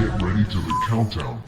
get ready to the countdown.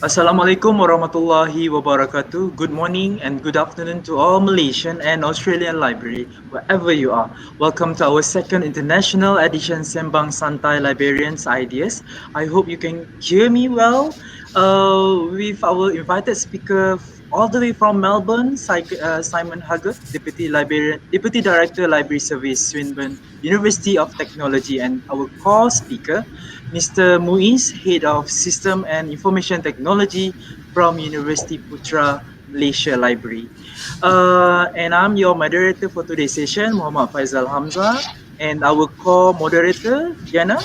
Assalamualaikum warahmatullahi wabarakatuh. Good morning and good afternoon to all Malaysian and Australian library, wherever you are. Welcome to our second international edition Sembang Santai Librarians IDEAS. I hope you can hear me well with our invited speaker all the way from Melbourne, Simon Huggard, Deputy Director Library Service, Swinburne University of Technology, and our core speaker, Mr. Muiz, Head of System and Information Technology from University Putra Malaysia Library. And I'm your moderator for today's session, Muhammad Faizal Hamza, and our co-moderator, Diana.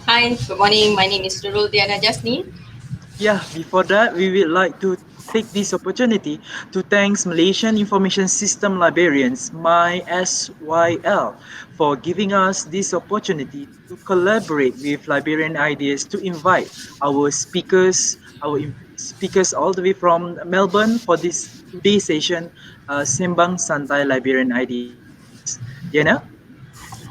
Hi, good morning. My name is Nurul Diana Jasmine. Yeah, before that, we would like to take this opportunity to thank Malaysian Information System Librarians, MySYL, for giving us this opportunity to collaborate with Librarian IDEAS to invite our speakers all the way from Melbourne for this today's session, Sembang Santai Librarian IDEAS. Diana?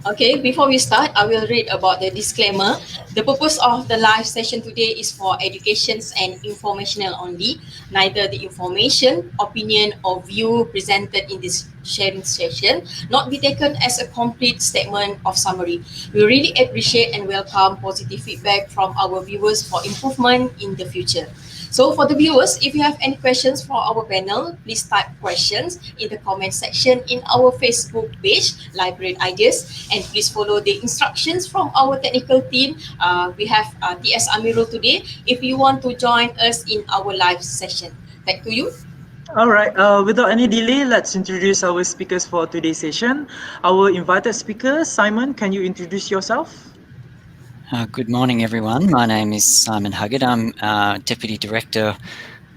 Okay, before we start, I will read about the disclaimer. The purpose of the live session today is for educations and informational only. Neither the information, opinion, or view presented in this sharing session not be taken as a complete statement of summary. We really appreciate and welcome positive feedback from our viewers for improvement in the future. So for the viewers, if you have any questions for our panel, please type questions in the comment section in our Facebook page, Librarian IDEAS, and please follow the instructions from our technical team. We have TS Amirul today if you want to join us in our live session. Back to you. All right, without any delay, let's introduce our speakers for today's session. Our invited speaker, Simon, can you introduce yourself? Good morning, everyone. My name is Simon Huggard. I'm Deputy Director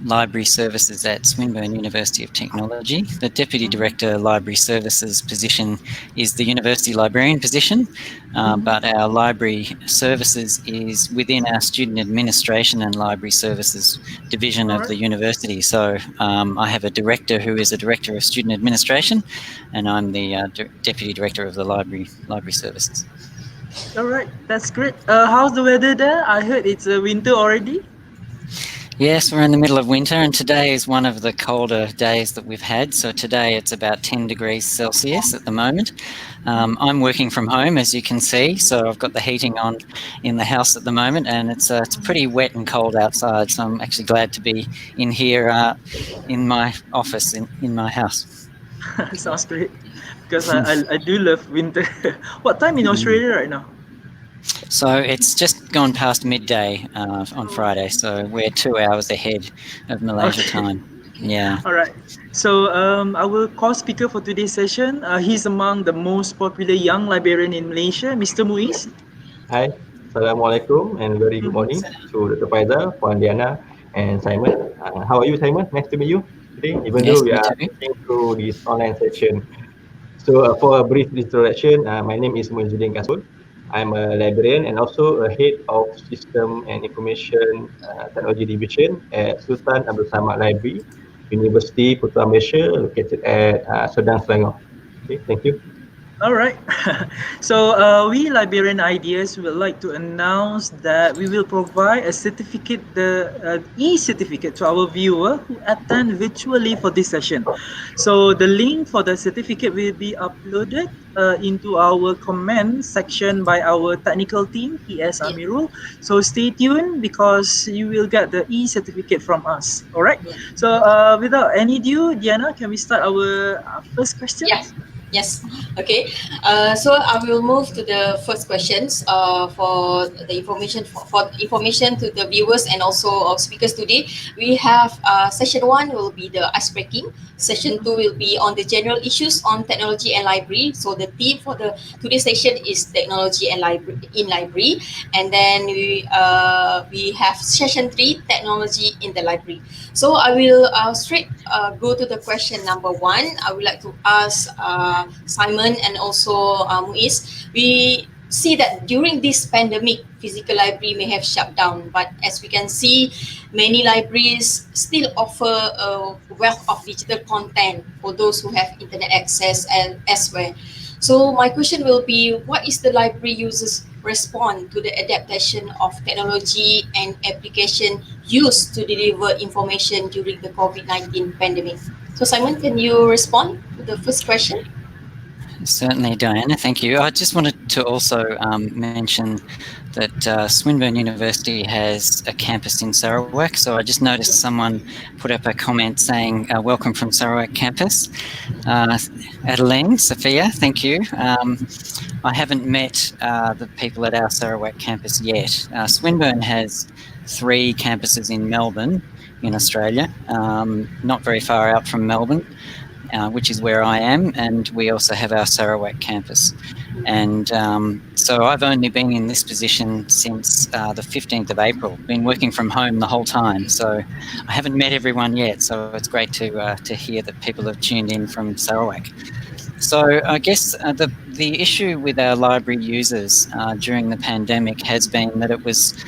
Library Services at Swinburne University of Technology. The Deputy Director Library Services position is the University Librarian position, but our Library Services is within our Student Administration and Library Services division of the university. So I have a Director who is a Director of Student Administration, and I'm the Deputy Director of the Library Services. All right, that's great. How's the weather there? I heard it's winter already. Yes, we're in the middle of winter, and today is one of the colder days that we've had. So today it's about 10 degrees Celsius at the moment. I'm working from home, as you can see, so I've got the heating on in the house at the moment, and it's pretty wet and cold outside. So I'm actually glad to be in here in my office in my house. Sounds great, because I do love winter. What time in Australia right now? So it's just gone past midday on Friday, so we're 2 hours ahead of Malaysia time. Yeah. All right. So our core speaker for today's session, he's among the most popular young librarian in Malaysia, Mr. Muiz. Hi, Assalamualaikum, and very good morning to Dr. Faizal, Puan Diana, and Simon. How are you, Simon? Nice to meet you today, even though we are going through this online session. So for a brief introduction, my name is Muizzuddin Kasul. I'm a librarian and also a head of System and Information Technology Division at Sultan Abdul Samad Library, University Putra Malaysia, located at Sedang, Selangor. Okay, thank you. All right. So we Librarian Ideas would like to announce that we will provide a certificate, the e-certificate to our viewer who attend virtually for this session. So the link for the certificate will be uploaded into our comment section by our technical team, PS Yeah, Amirul. So stay tuned because you will get the e-certificate from us. All right. yeah, So without any ado, Diana, can we start our first question? yeah. Yes. Okay. So I will move to the first questions. For the information for information to the viewers and also our speakers today. We have session one will be the ice breaking. Session two will be on the general issues on technology and library. So the theme for the today's session is technology and library in library. And then we have session three, technology in the library. So I will straight go to the question number one. I would like to ask Simon and also Muiz. We see that during this pandemic, physical library may have shut down, but as we can see, many libraries still offer a wealth of digital content for those who have internet access and elsewhere. So my question will be, what is the library users respond to the adaptation of technology and application used to deliver information during the COVID-19 pandemic? So Simon, can you respond to the first question? Certainly, Diana, thank you. I just wanted to also mention that Swinburne University has a campus in Sarawak. So I just noticed someone put up a comment saying, welcome from Sarawak campus. Adeline, Sophia, thank you. I haven't met the people at our Sarawak campus yet. Swinburne has 3 campuses in Melbourne, in Australia, not very far out from Melbourne. Which is where I am, and we also have our Sarawak campus. And so I've only been in this position since the 15th of April, been working from home the whole time. So I haven't met everyone yet, so it's great to hear that people have tuned in from Sarawak. So I guess the issue with our library users during the pandemic has been that it was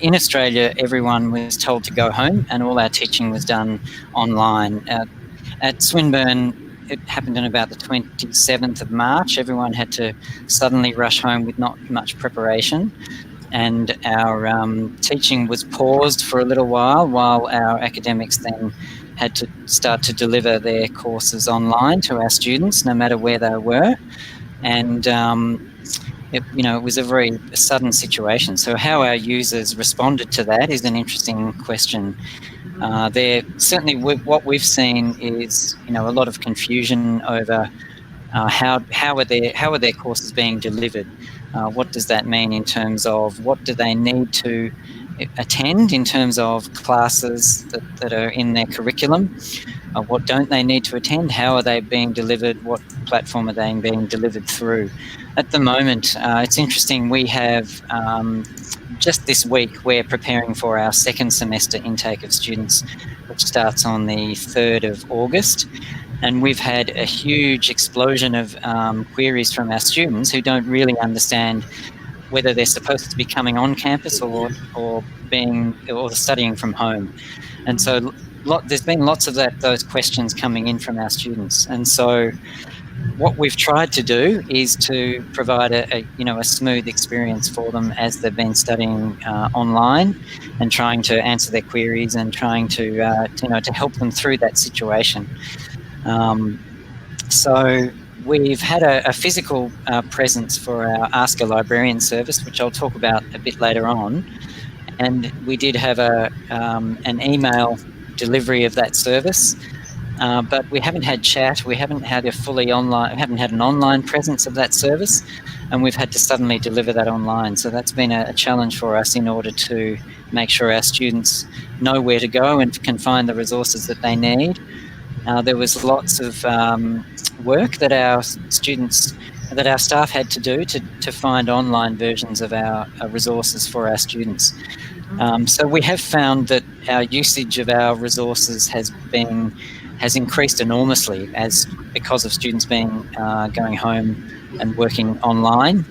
in Australia, everyone was told to go home and all our teaching was done online. At Swinburne, it happened on about the 27th of March. Everyone had to suddenly rush home with not much preparation, and our teaching was paused for a little while our academics then had to start to deliver their courses online to our students, no matter where they were. And it was a very sudden situation. So how our users responded to that is an interesting question. Certainly what we've seen is a lot of confusion over how are their courses being delivered. What does that mean in terms of what do they need to attend in terms of classes that are in their curriculum? What don't they need to attend? How are they being delivered? What platform are they being delivered through? At the moment, it's interesting. We have just this week, we're preparing for our second semester intake of students, which starts on the 3rd of August. And we've had a huge explosion of queries from our students who don't really understand whether they're supposed to be coming on campus or studying from home. And so there's been lots of those questions coming in from our students. And so what we've tried to do is to provide a smooth experience for them as they've been studying online, and trying to answer their queries and trying to help them through that situation. So we've had a physical presence for our Ask a Librarian service, which I'll talk about a bit later on. And we did have an email delivery of that service. But we haven't had chat. We haven't had an online presence of that service, and we've had to suddenly deliver that online. So that's been a challenge for us in order to make sure our students know where to go and can find the resources that they need. There was lots of work that our staff had to do to find online versions of our resources for our students. So we have found that our usage of our resources has increased enormously because of students going home and working online,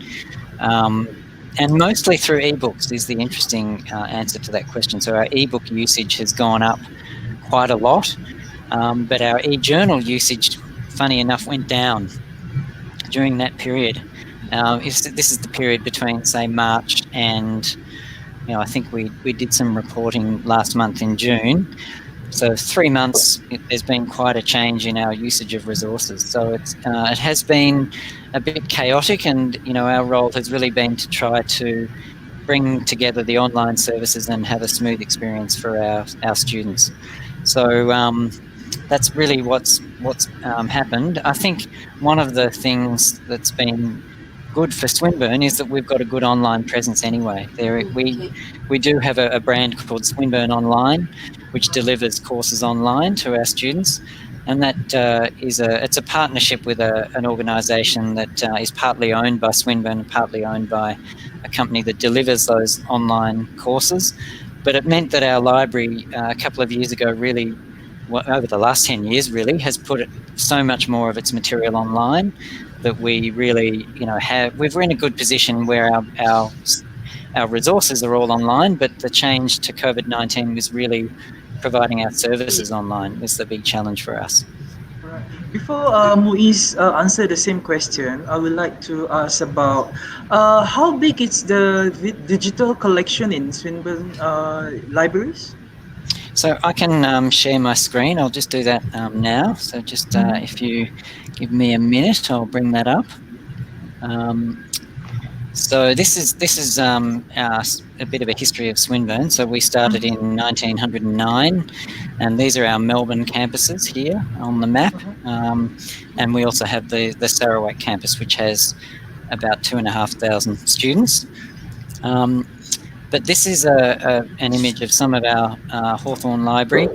and mostly through ebooks is the interesting answer to that question. So our ebook usage has gone up quite a lot, but our e-journal usage, funny enough, went down. during that period. This is the period between, say, March and, I think we did some reporting last month in June. So 3 months, there's been quite a change in our usage of resources. So it has been a bit chaotic, and our role has really been to try to bring together the online services and have a smooth experience for our students. So that's really what's happened. I think one of the things that's been good for Swinburne is that we've got a good online presence anyway. We do have a brand called Swinburne Online, which delivers courses online to our students, and that it's a partnership with an organisation that is partly owned by Swinburne and partly owned by a company that delivers those online courses. But it meant that our library a couple of years ago really, over the last 10 years really, has put so much more of its material online that we really, we're in a good position where our resources are all online, but the change to COVID-19 was really providing our services online was the big challenge for us. Right. Before Muiz answer the same question, I would like to ask about how big is the digital collection in Swinburne libraries? So I can share my screen. I'll just do that now. So just if you give me a minute, I'll bring that up. So this is a bit of a history of Swinburne. So we started in 1909, and these are our Melbourne campuses here on the map. And we also have the Sarawak campus, which has about 2,500 students. But this is an image of some of our Hawthorn Library,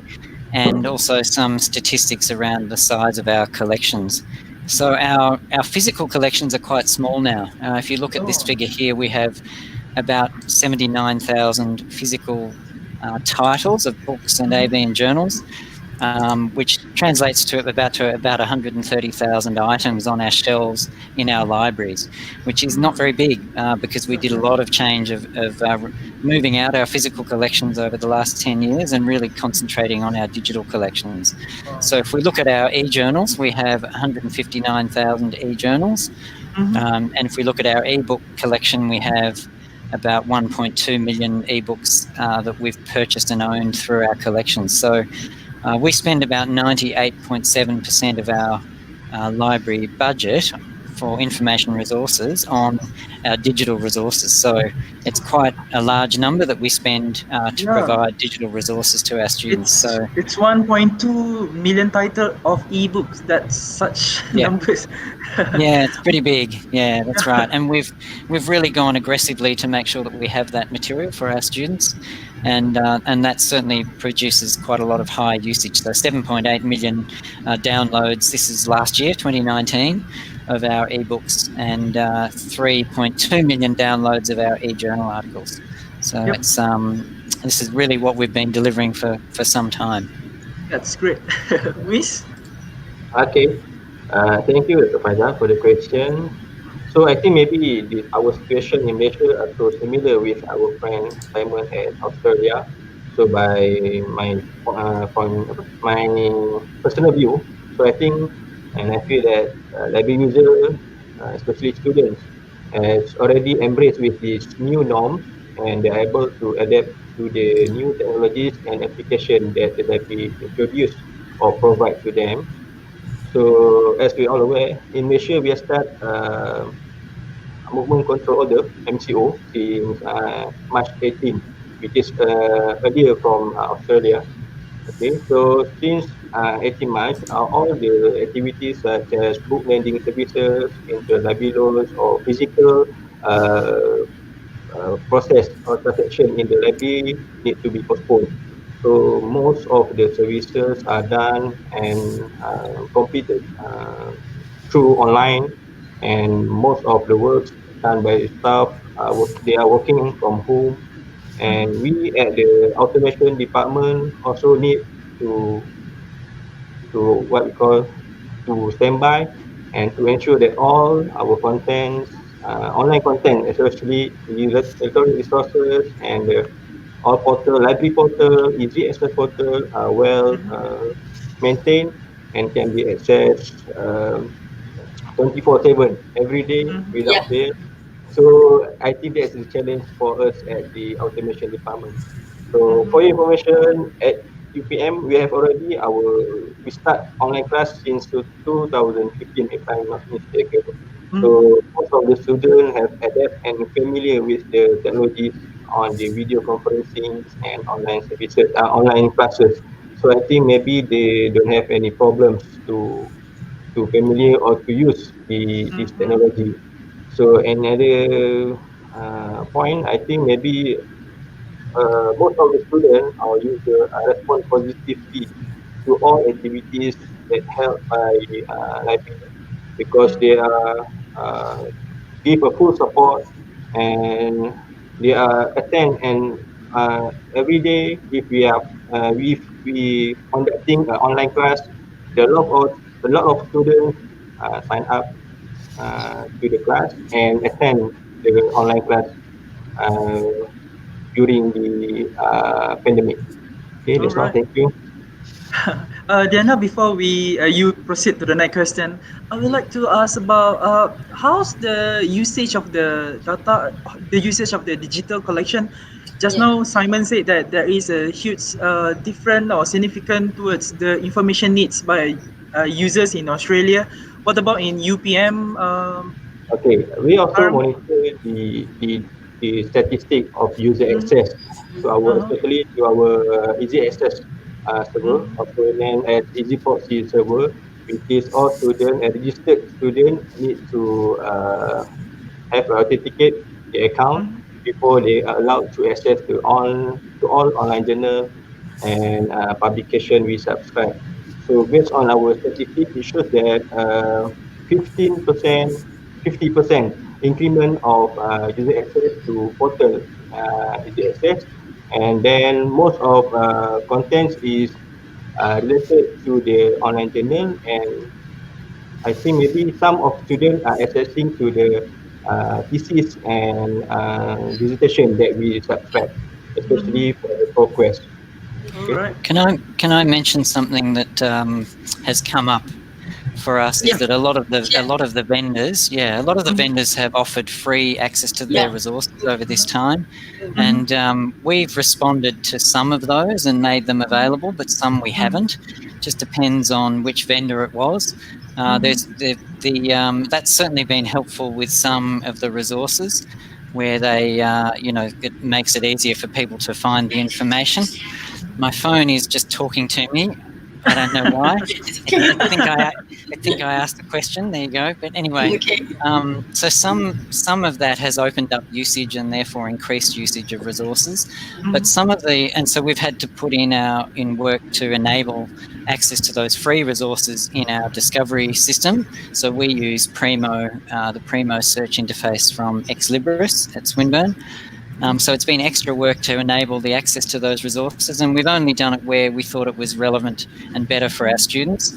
and also some statistics around the size of our collections. So our physical collections are quite small now. If you look at this figure here, we have about 79,000 physical titles of books and ABN journals, which translates to about 130,000 items on our shelves in our libraries, which is not very big because we did a lot of change of moving out our physical collections over the last 10 years and really concentrating on our digital collections. So if we look at our e-journals, we have 159,000 e-journals. And if we look at our e-book collection, we have about 1.2 million e-books that we've purchased and owned through our collections. So we spend about 98.7% of our library budget for information resources on our digital resources. So it's quite a large number that we spend to provide digital resources to our students. It's 1.2 million title of ebooks. That's such numbers. Yeah, it's pretty big. Yeah, that's right. And we've really gone aggressively to make sure that we have that material for our students, and that certainly produces quite a lot of high usage. So 7.8 million downloads. This is last year, 2019, of our ebooks, and 3.2 million downloads of our e-journal articles. So it's this is really what we've been delivering for some time. That's great. Miss? Okay. Thank you, Dr. Faizal, for the question. So I think maybe our situation in Malaysia are so similar with our friend Simon at Australia. So by my my personal view, so I think and I feel that library user, especially students, has already embraced with these new norms, and they're able to adapt to the new technologies and application that the library introduce or provide to them. So as we all aware, in Malaysia we have started movement control order (MCO) since March 18, which is earlier from Australia. Okay, so since 18 March, all the activities such as book lending services, library loans, or physical process or transaction in the library need to be postponed. So most of the services are done and completed through online, and most of the work done by staff they are working from home, and we at the automation department also need to what we call to stand by and to ensure that all our contents, online content, especially electronic resources and all portal, library portal, easy access portal are well maintained and can be accessed 24/7 every day without Yeah. fail. So I think that's the challenge for us at the automation department. So for your information, at UPM we start online class since 2015 if I'm not mistaken. So most of the students have adapted and familiar with the technologies on the video conferencing and online services, online classes. So I think maybe they don't have any problems to familiar or to use this technology. So another point, I think maybe most of the students or users respond positively to all activities that held by library because they are give a full support and they are attend and every day if we conducting an online class, there are a lot of students sign up to the class and attend the online class uh, during the pandemic. Okay, All that's all. right. Thank you. Diana, before we you proceed to the next question, I would like to ask about how's the usage of the data, the usage of the digital collection. Just Yeah. now, Simon said that there is a huge different or significant towards the information needs by users in Australia. What about in UPM? Okay, we also Arm? monitor the statistic of user access to our Uh-huh. especially to our easy access server, Mhm. also known as easy proxy server, which is all student and registered student need to have authenticate the account Mhm. before they are allowed to access to all online journal and publication we subscribe. So based on our statistics, it shows that 15%, 50% increment of user access to portal user access, and then most of contents is related to the online journal, and I think maybe some of students are accessing to the thesis and dissertation that we subscribe, especially for the ProQuest. All Okay. right. Can I mention something that has come up for us is Yeah. that a Yeah. lot of the vendors, have offered free access to their Yeah. resources over this time, Mhm. and we've responded to some of those and made them available, but some we Mhm. haven't. Just depends on which vendor it was. Mhm. There's that's certainly been helpful with some of the resources where they, it makes it easier for people to find the information. My phone is just talking to me. I don't know why. Okay. I think I asked the question. There you go. But anyway, Okay. so some of that has opened up usage and therefore increased usage of resources. But Mhm. some of and so we've had to put in work to enable access to those free resources in our discovery system. So we use the Primo search interface from Ex Libris at Swinburne. So it's been extra work to enable the access to those resources, and we've only done it where we thought it was relevant and better for our students.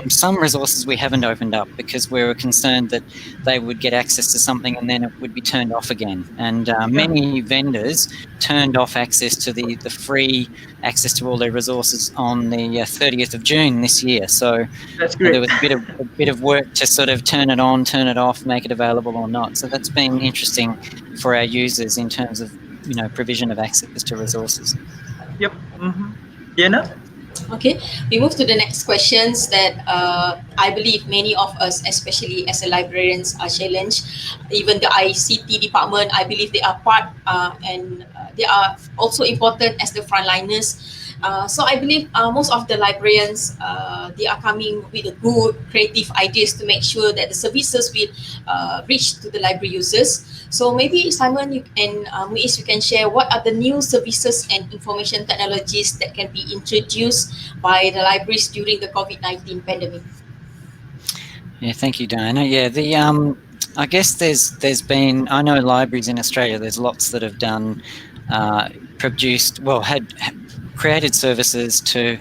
Some resources we haven't opened up because we were concerned that they would get access to something and then it would be turned off again. And Yeah, many vendors turned off access to the free access to all their resources on the 30th of June this year. So that's there great. was a bit of work to sort of turn it on, turn it off, make it available or not. So that's been interesting for our users in terms of provision of access to resources. Yep. Diana? Okay, we move to the next questions that I believe many of us, especially as a librarians, are challenged. Even the ICT department, I believe they are part and they are also important as the frontliners. So I believe most of the librarians they are coming with a good creative ideas to make sure that the services will reach to the library users. So maybe Simon and Muiz, you can share what are the new services and information technologies that can be introduced by the libraries during the COVID-19 pandemic. Yeah, thank you, Diana. Yeah, I guess there's been, I know libraries in Australia. There's lots that have done had created services to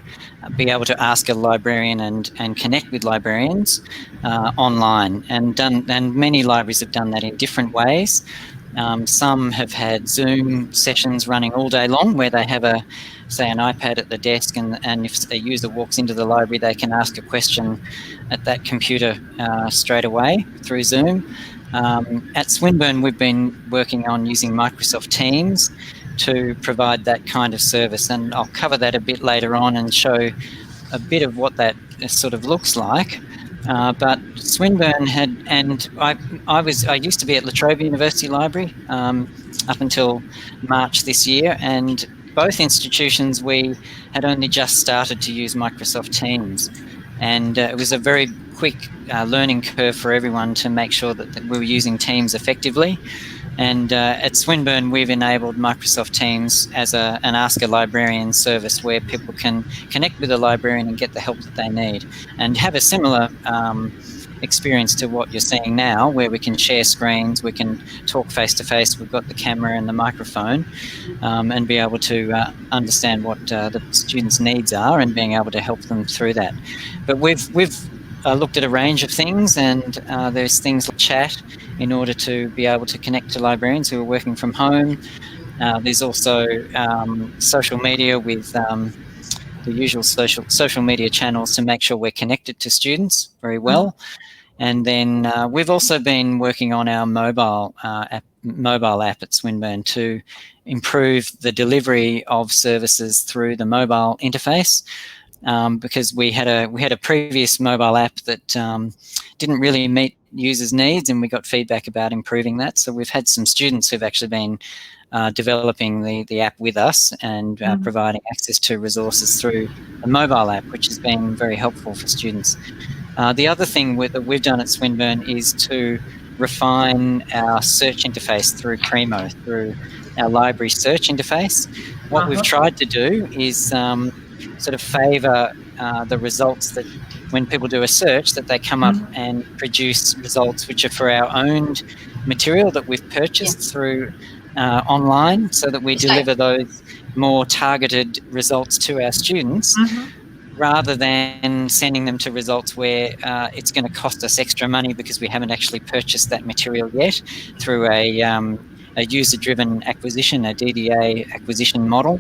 be able to ask a librarian and connect with librarians online, and many libraries have done that in different ways. Some have had Zoom sessions running all day long where they have say an iPad at the desk, and if a user walks into the library, they can ask a question at that computer straight away through Zoom. At Swinburne, we've been working on using Microsoft Teams to provide that kind of service, and I'll cover that a bit later on and show a bit of what that sort of looks like. But Swinburne had, and I used to be at La Trobe University Library up until March this year, and both institutions we had only just started to use Microsoft Teams, and it was a very quick learning curve for everyone to make sure that we were using Teams effectively. And at Swinburne, we've enabled Microsoft Teams as an Ask a Librarian service where people can connect with a librarian and get the help that they need, and have a similar experience to what you're seeing now, where we can share screens, we can talk face-to-face, we've got the camera and the microphone, and be able to understand what the students' needs are and being able to help them through that. But we've looked at a range of things, and there's things like chat in order to be able to connect to librarians who are working from home. There's also social media with the usual social media channels to make sure we're connected to students very well. And then we've also been working on our mobile app at Swinburne to improve the delivery of services through the mobile interface. Because we had a previous mobile app that didn't really meet users' needs, and we got feedback about improving that. So we've had some students who've actually been developing the app with us and providing access to resources through the mobile app, which has been very helpful for students. The other thing that we've done at Swinburne is to refine our search interface through Primo, through our library search interface. What we've tried to do is sort of favour the results that when people do a search, that they come up and produce results which are for our own material that we've purchased through online, so that we deliver those more targeted results to our students, rather than sending them to results where it's going to cost us extra money because we haven't actually purchased that material yet through a user-driven acquisition, a DDA acquisition model.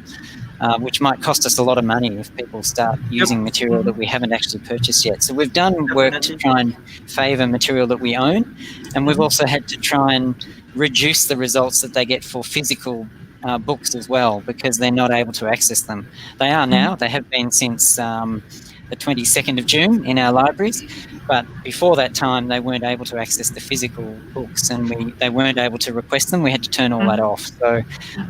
Which might cost us a lot of money if people start using material that we haven't actually purchased yet. So we've done work to try and favour material that we own, and we've also had to try and reduce the results that they get for physical books as well, because they're not able to access them. They are now, they have been since the 22nd of June in our libraries, but before that time they weren't able to access the physical books, and they weren't able to request them. We had to turn all that off. So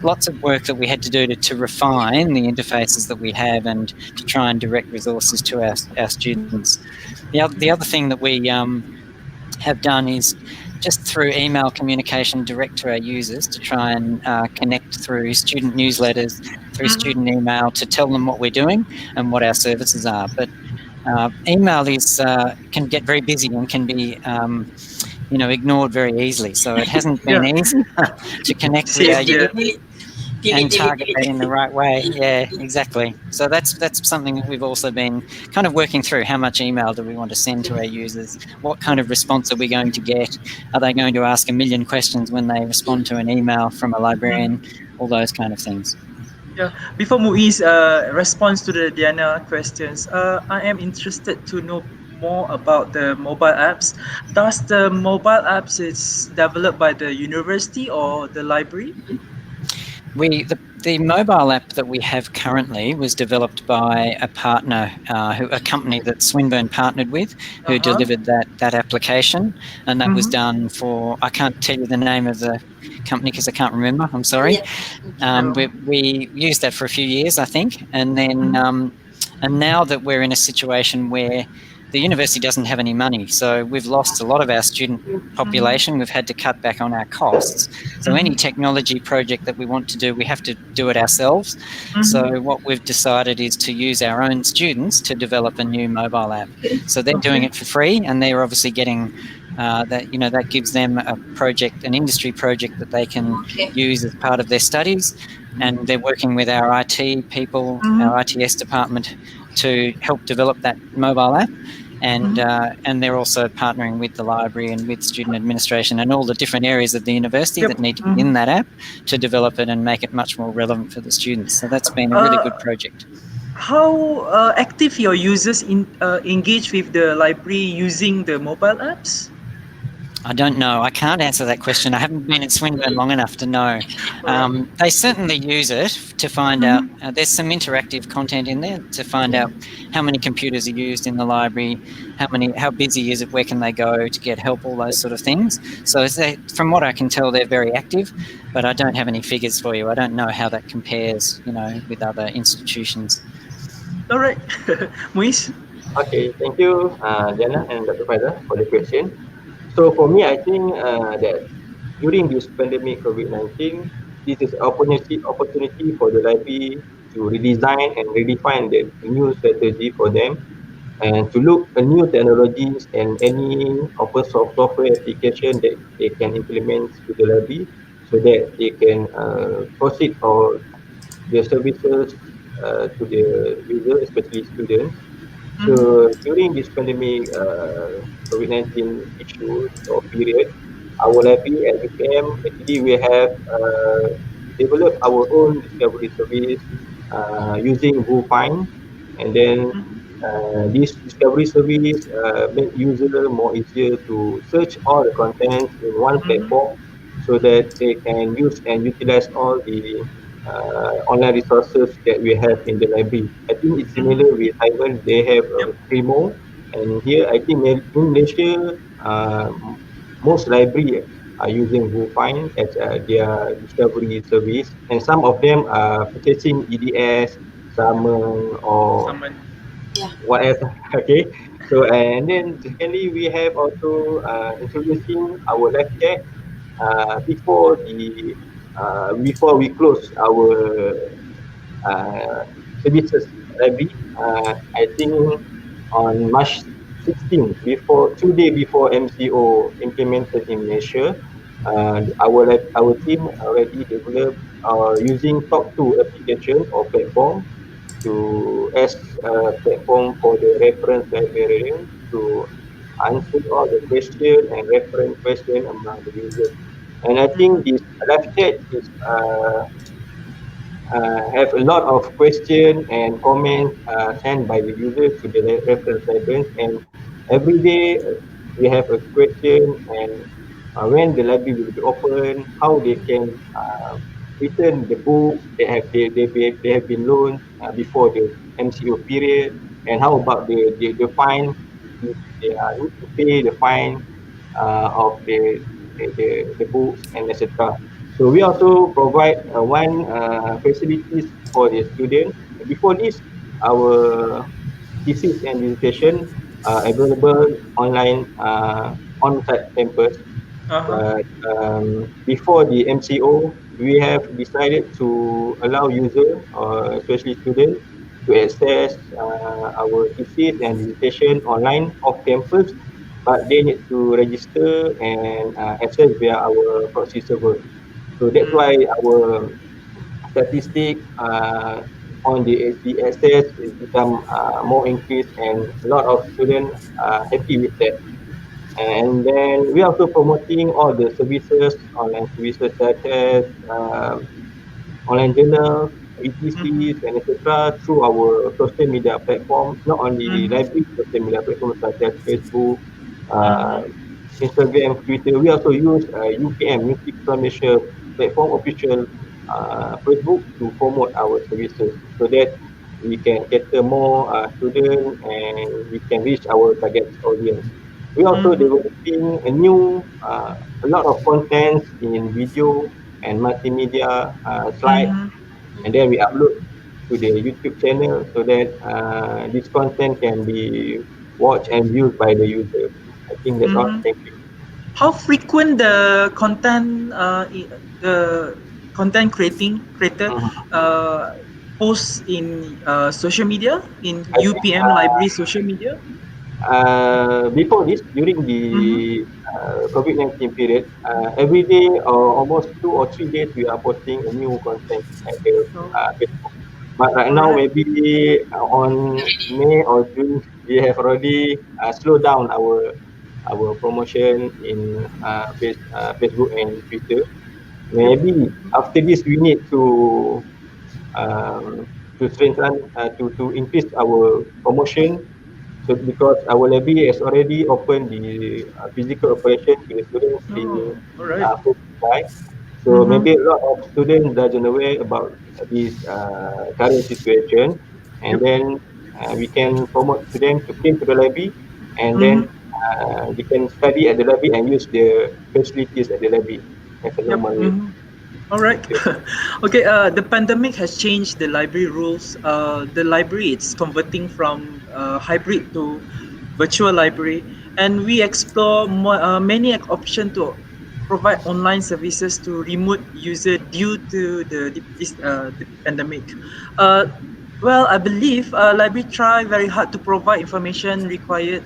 lots of work that we had to do to refine the interfaces that we have and to try and direct resources to our students. The other thing that we have done is just through email communication direct to our users to try and connect through student newsletters, through student email, to tell them what we're doing and what our services are. But email can get very busy and can be ignored very easily. So it hasn't been easy to connect with our users and target that in the right way. Yeah, exactly. So that's something that we've also been kind of working through. How much email do we want to send to our users? What kind of response are we going to get? Are they going to ask a million questions when they respond to an email from a librarian? All those kind of things. Yeah. Before Muiz responds to the Diana questions, I am interested to know more about the mobile apps. Does the mobile apps is developed by the university or the library? The mobile app that we have currently was developed by a partner, a company that Swinburne partnered with, who delivered that application, and that was done for, I can't tell you the name of the company because I can't remember, I'm sorry. We used that for a few years, I think, and then and now that we're in a situation where the university doesn't have any money, so we've lost a lot of our student population. We've had to cut back on our costs. So any technology project that we want to do, we have to do it ourselves. So what we've decided is to use our own students to develop a new mobile app. So they're doing it for free, and they're obviously getting that gives them a project, an industry project that they can use as part of their studies. And they're working with our IT people, our ITS department, to help develop that mobile app. and they're also partnering with the library and with student administration and all the different areas of the university that need to be in that app to develop it and make it much more relevant for the students. So that's been a really good project. How active your users engage with the library using the mobile apps? I don't know. I can't answer that question. I haven't been in Swinburne long enough to know. They certainly use it to find out. There's some interactive content in there to find out how many computers are used in the library, how busy is it, where can they go to get help, all those sort of things. So from what I can tell, they're very active, but I don't have any figures for you. I don't know how that compares, with other institutions. All right, Muiz. Okay, thank you, Jana and Dr. Faizal, for the question. So for me, I think that during this pandemic COVID-19, this is opportunity for the library to redesign and redefine the new strategy for them, and to look at new technologies and any open source software application that they can implement to the library, so that they can proceed or their services to the user, especially students. So during this pandemic COVID-19 issues or period, our library at UPM, actually we have developed our own discovery service using Find, and then this discovery service make user more easier to search all the contents in one platform, so that they can use and utilize all the online resources that we have in the library. I think it's similar with Taiwan. They have Primo, and here I think in Malaysia, most library are using Find as their discovery service, and some of them are purchasing EDS, Summon, or what else? Okay. So and then secondly, we have also introducing our live chat before we close our services library. I think on March 16, before 2 days before MCO implemented in Malaysia, our team already developed using Talk to application or platform as a platform for the reference librarian to answer all the question and reference question among the users. And I think this live chat is have a lot of question and comments sent by the users to the reference librarians, and every day we have a question, and when the library will be open, how they can return the books they have been loaned before the MCO period, and how about the fine, if they need to pay the fine of the books and etc. So we also provide one facilities for the student. Before this, our thesis and dissertation available online on-site campus. But before the MCO, we have decided to allow user, especially students, to access our thesis and dissertation online off campus, but they need to register and access via our proxy server. So that's why our statistic on the access is become more increased, and a lot of students are happy with that. And then we are also promoting all the services, online services such as online journals, ETCs, and etc. through our social media platform, not only library social media platforms such as Facebook, uh, Instagram, Twitter. We also use UPM, Music Malaysia platform official Facebook to promote our services, so that we can cater more students and we can reach our target audience. We also developing a lot of contents in video and multimedia slides, and then we upload to the YouTube channel, so that this content can be watched and viewed by the user. I think that's all. Thank you. How frequent the content creator posts in social media, in I think UPM library social media? before this, during the COVID-19 period, every day or almost 2 or 3 days, we are posting a new content at the Facebook. But right now, maybe on May or June, we have already slowed down our promotion in Facebook and Twitter. Maybe after this, we need strengthen to increase our promotion. So because our library has already opened the physical operation to the students Oh, in all right. first July. So maybe a lot of students doesn't aware about this current situation, and Yep. then we can promote to them to came to the library, and then Mm-hmm. they can study at the library and use the facilities at the library as a Yep. normal way. Mm-hmm. All right. Okay. The pandemic has changed the library rules. The library it's converting from hybrid to virtual library, and we explore many options to provide online services to remote user due to the pandemic. Uh, well, I believe library try very hard to provide information required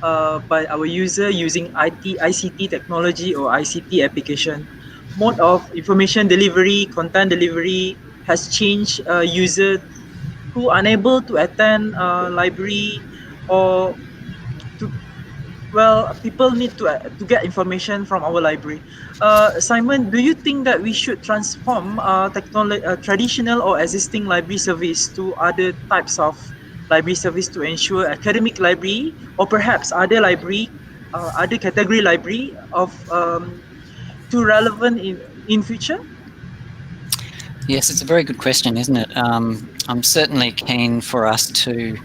by our user using ICT technology or ICT application. Mode of information delivery, content delivery has changed user who unable to attend library or to people need to get information from our library. Simon, do you think that we should transform traditional or existing library service to other types of library service to ensure academic library or perhaps other library, other category library of to relevant in future? Yes, it's a very good question, isn't it? I'm certainly keen for us to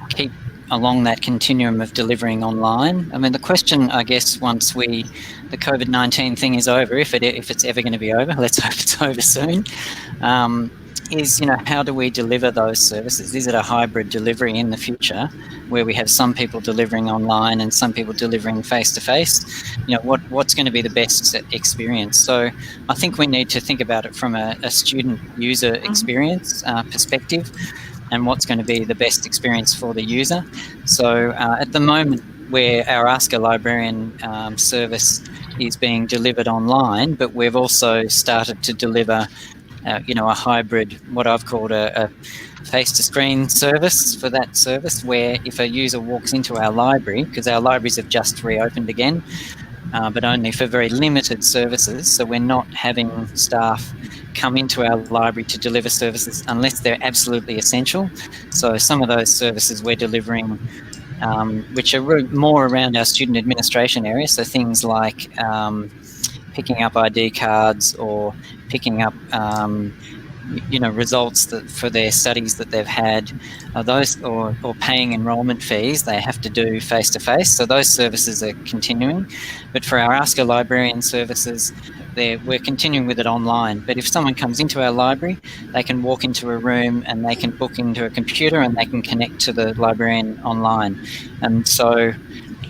keep along that continuum of delivering online. I mean, the question, I guess, once the COVID-19 thing is over, if it's ever going to be over, let's hope it's over soon, is, how do we deliver those services? Is it a hybrid delivery in the future where we have some people delivering online and some people delivering face-to-face? What's going to be the best experience? So I think we need to think about it from a student user experience perspective, and what's going to be the best experience for the user. So at the moment, where our Ask a Librarian service is being delivered online, but we've also started to deliver a hybrid, what I've called a face-to-screen service for that service, where if a user walks into our library, because our libraries have just reopened again, but only for very limited services, so we're not having staff come into our library to deliver services unless they're absolutely essential. So some of those services we're delivering, which are more around our student administration area, so things like picking up ID cards or picking up results for their studies that they've had, those or paying enrolment fees they have to do face-to-face. So those services are continuing. But for our Ask a Librarian services, we're continuing with it online. But if someone comes into our library, they can walk into a room and they can book into a computer and they can connect to the librarian online. And so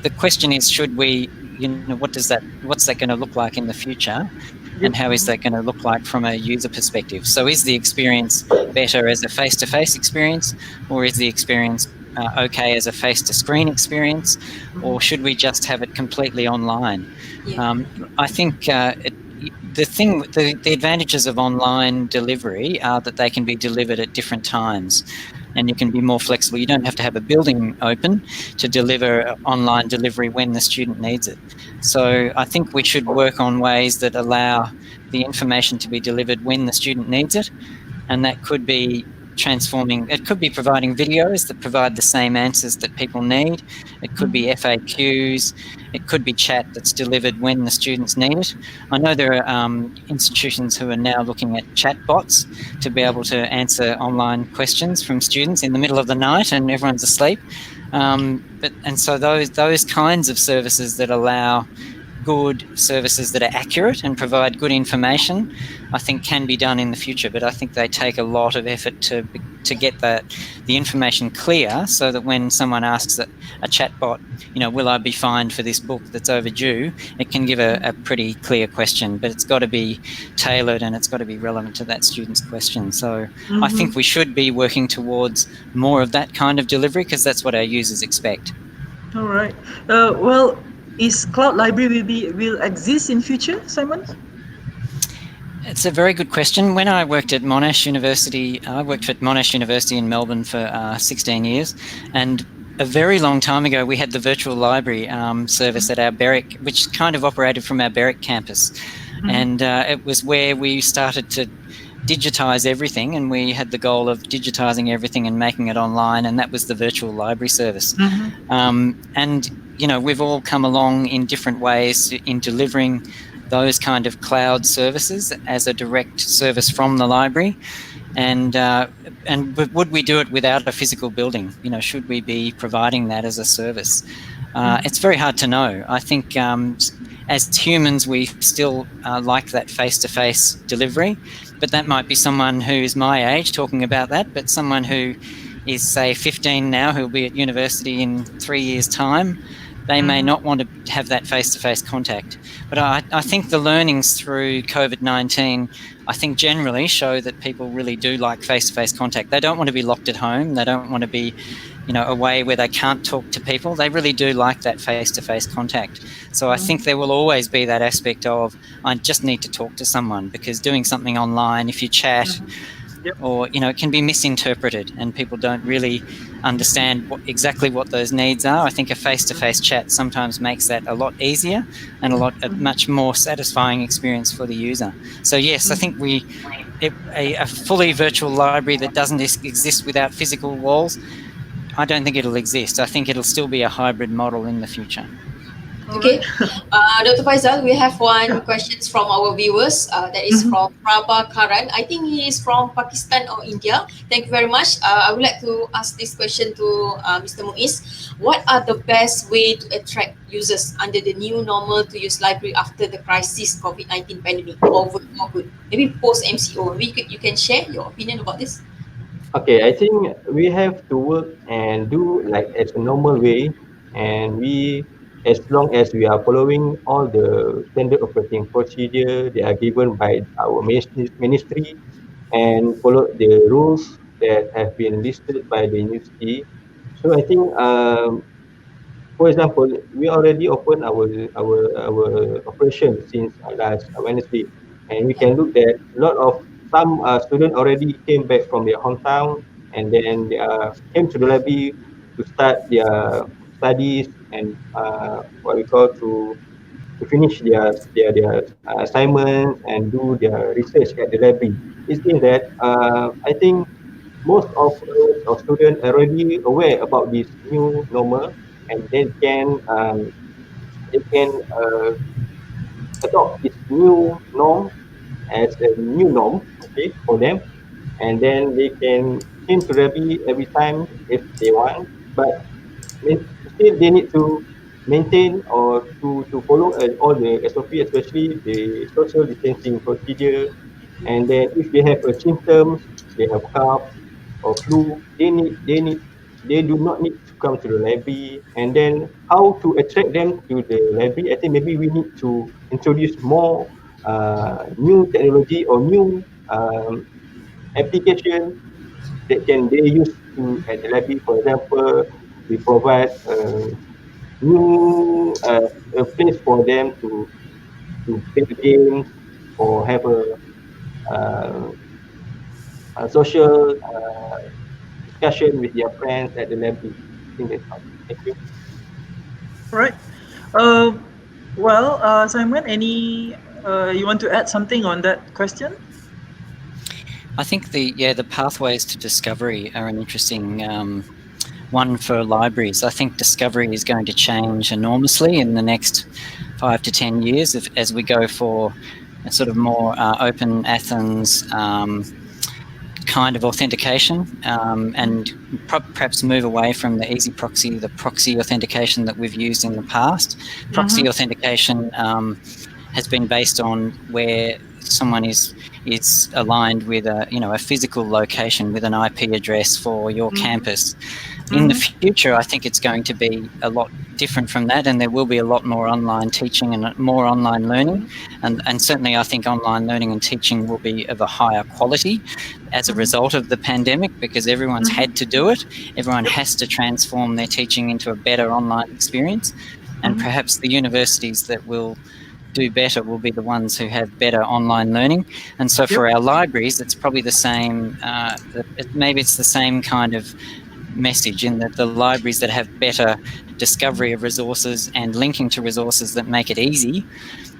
the question is, should we, what's that going to look like in the future? And how is that going to look like from a user perspective? So is the experience better as a face-to-face experience, or is the experience okay as a face-to-screen experience, or should we just have it completely online? Yeah. I think the advantages of online delivery are that they can be delivered at different times, and you can be more flexible. You don't have to have a building open to deliver online delivery when the student needs it. So I think we should work on ways that allow the information to be delivered when the student needs it, and that could be it could be providing videos that provide the same answers that people need. It could be FAQs. It could be chat that's delivered when the students need it. I know there are institutions who are now looking at chat bots to be able to answer online questions from students in the middle of the night and everyone's asleep. So those kinds of services that allow good services that are accurate and provide good information, I think can be done in the future. But I think they take a lot of effort to get the information clear, so that when someone asks a chatbot, will I be fined for this book that's overdue, it can give a pretty clear question, but it's got to be tailored and it's got to be relevant to that student's question. So I think we should be working towards more of that kind of delivery, because that's what our users expect. All right. Well, is cloud library will exist in future, Simon? It's a very good question. When I worked at Monash University, I worked at Monash University in Melbourne for 16 years, and a very long time ago, we had the virtual library service at our Berwick, which kind of operated from our Berwick campus. And it was where we started to digitise everything, and we had the goal of digitising everything and making it online, and that was the virtual library service. And, you know, we've all come along in different ways in delivering those kind of cloud services as a direct service from the library. And would we do it without a physical building? You know, should we be providing that as a service? It's very hard to know. I think as humans, we still like that face-to-face delivery, but that might be someone who is my age talking about that, but someone who is, say, 15 now, who'll be at university in 3 years' time, they may not want to have that face-to-face contact. But I think the learnings through COVID-19, I think generally show that people really do like face-to-face contact. They don't want to be locked at home. They don't want to be, you know, away where they can't talk to people. They really do like that face-to-face contact. So I think there will always be that aspect of, I just need to talk to someone, because doing something online, if you chat, or, you know, it can be misinterpreted and people don't really understand exactly what those needs are. I think a face-to-face chat sometimes makes that a lot easier and a much more satisfying experience for the user. So yes, I think a fully virtual library that doesn't exist without physical walls, I don't think it'll exist. I think it'll still be a hybrid model in the future. Okay, Dr. Faisal, we have one question from our viewers. That is from Prabha Karan. I think he is from Pakistan or India. Thank you very much. I would like to ask this question to Mr. Muiz. What are the best way to attract users under the new normal to use library after the crisis COVID-19 pandemic, or good? Maybe post MCO. Maybe you can share your opinion about this. Okay, I think we have to work and do like as a normal way, and as long as we are following all the standard operating procedure they are given by our ministry, and follow the rules that have been listed by the university. So I think, for example, we already opened our operation since last Wednesday, and we can look at a lot of some students already came back from their hometown, and then they came to the library to start their studies, and what we call to finish their assignments and do their research at the library. It means that I think most of us or students are already aware about this new normal, and they can adopt this new norm as a new norm, okay, for them, and then they can came to Rabi every time if they want, but still they need to maintain or to follow all the SOP, especially the social distancing procedure. And then if they have a symptoms, they have cough or flu, they do not need to come to the library. And then how to attract them to the library? I think maybe we need to introduce more new technology or new application that can they use to at the library. For example, we provide new a place for them to play games or have a social discussion with their friends at the library. I think that's all. Thank you. All right. Simon, you want to add something on that question? I think the pathways to discovery are an interesting one for libraries. I think discovery is going to change enormously in the next 5 to 10 years as we go for a sort of more open Athens kind of authentication, and perhaps move away from the easy proxy, the proxy authentication that we've used in the past. Proxy authentication has been based on where someone is aligned with a physical location with an IP address for your campus. In the future, I think it's going to be a lot different from that, and there will be a lot more online teaching and more online learning, and certainly I think online learning and teaching will be of a higher quality as a result of the pandemic, because everyone's had to do it. Everyone has to transform their teaching into a better online experience, and perhaps the universities that will do better will be the ones who have better online learning. And so for our libraries, it's probably the same, maybe it's the same kind of message, in that the libraries that have better discovery of resources and linking to resources that make it easy,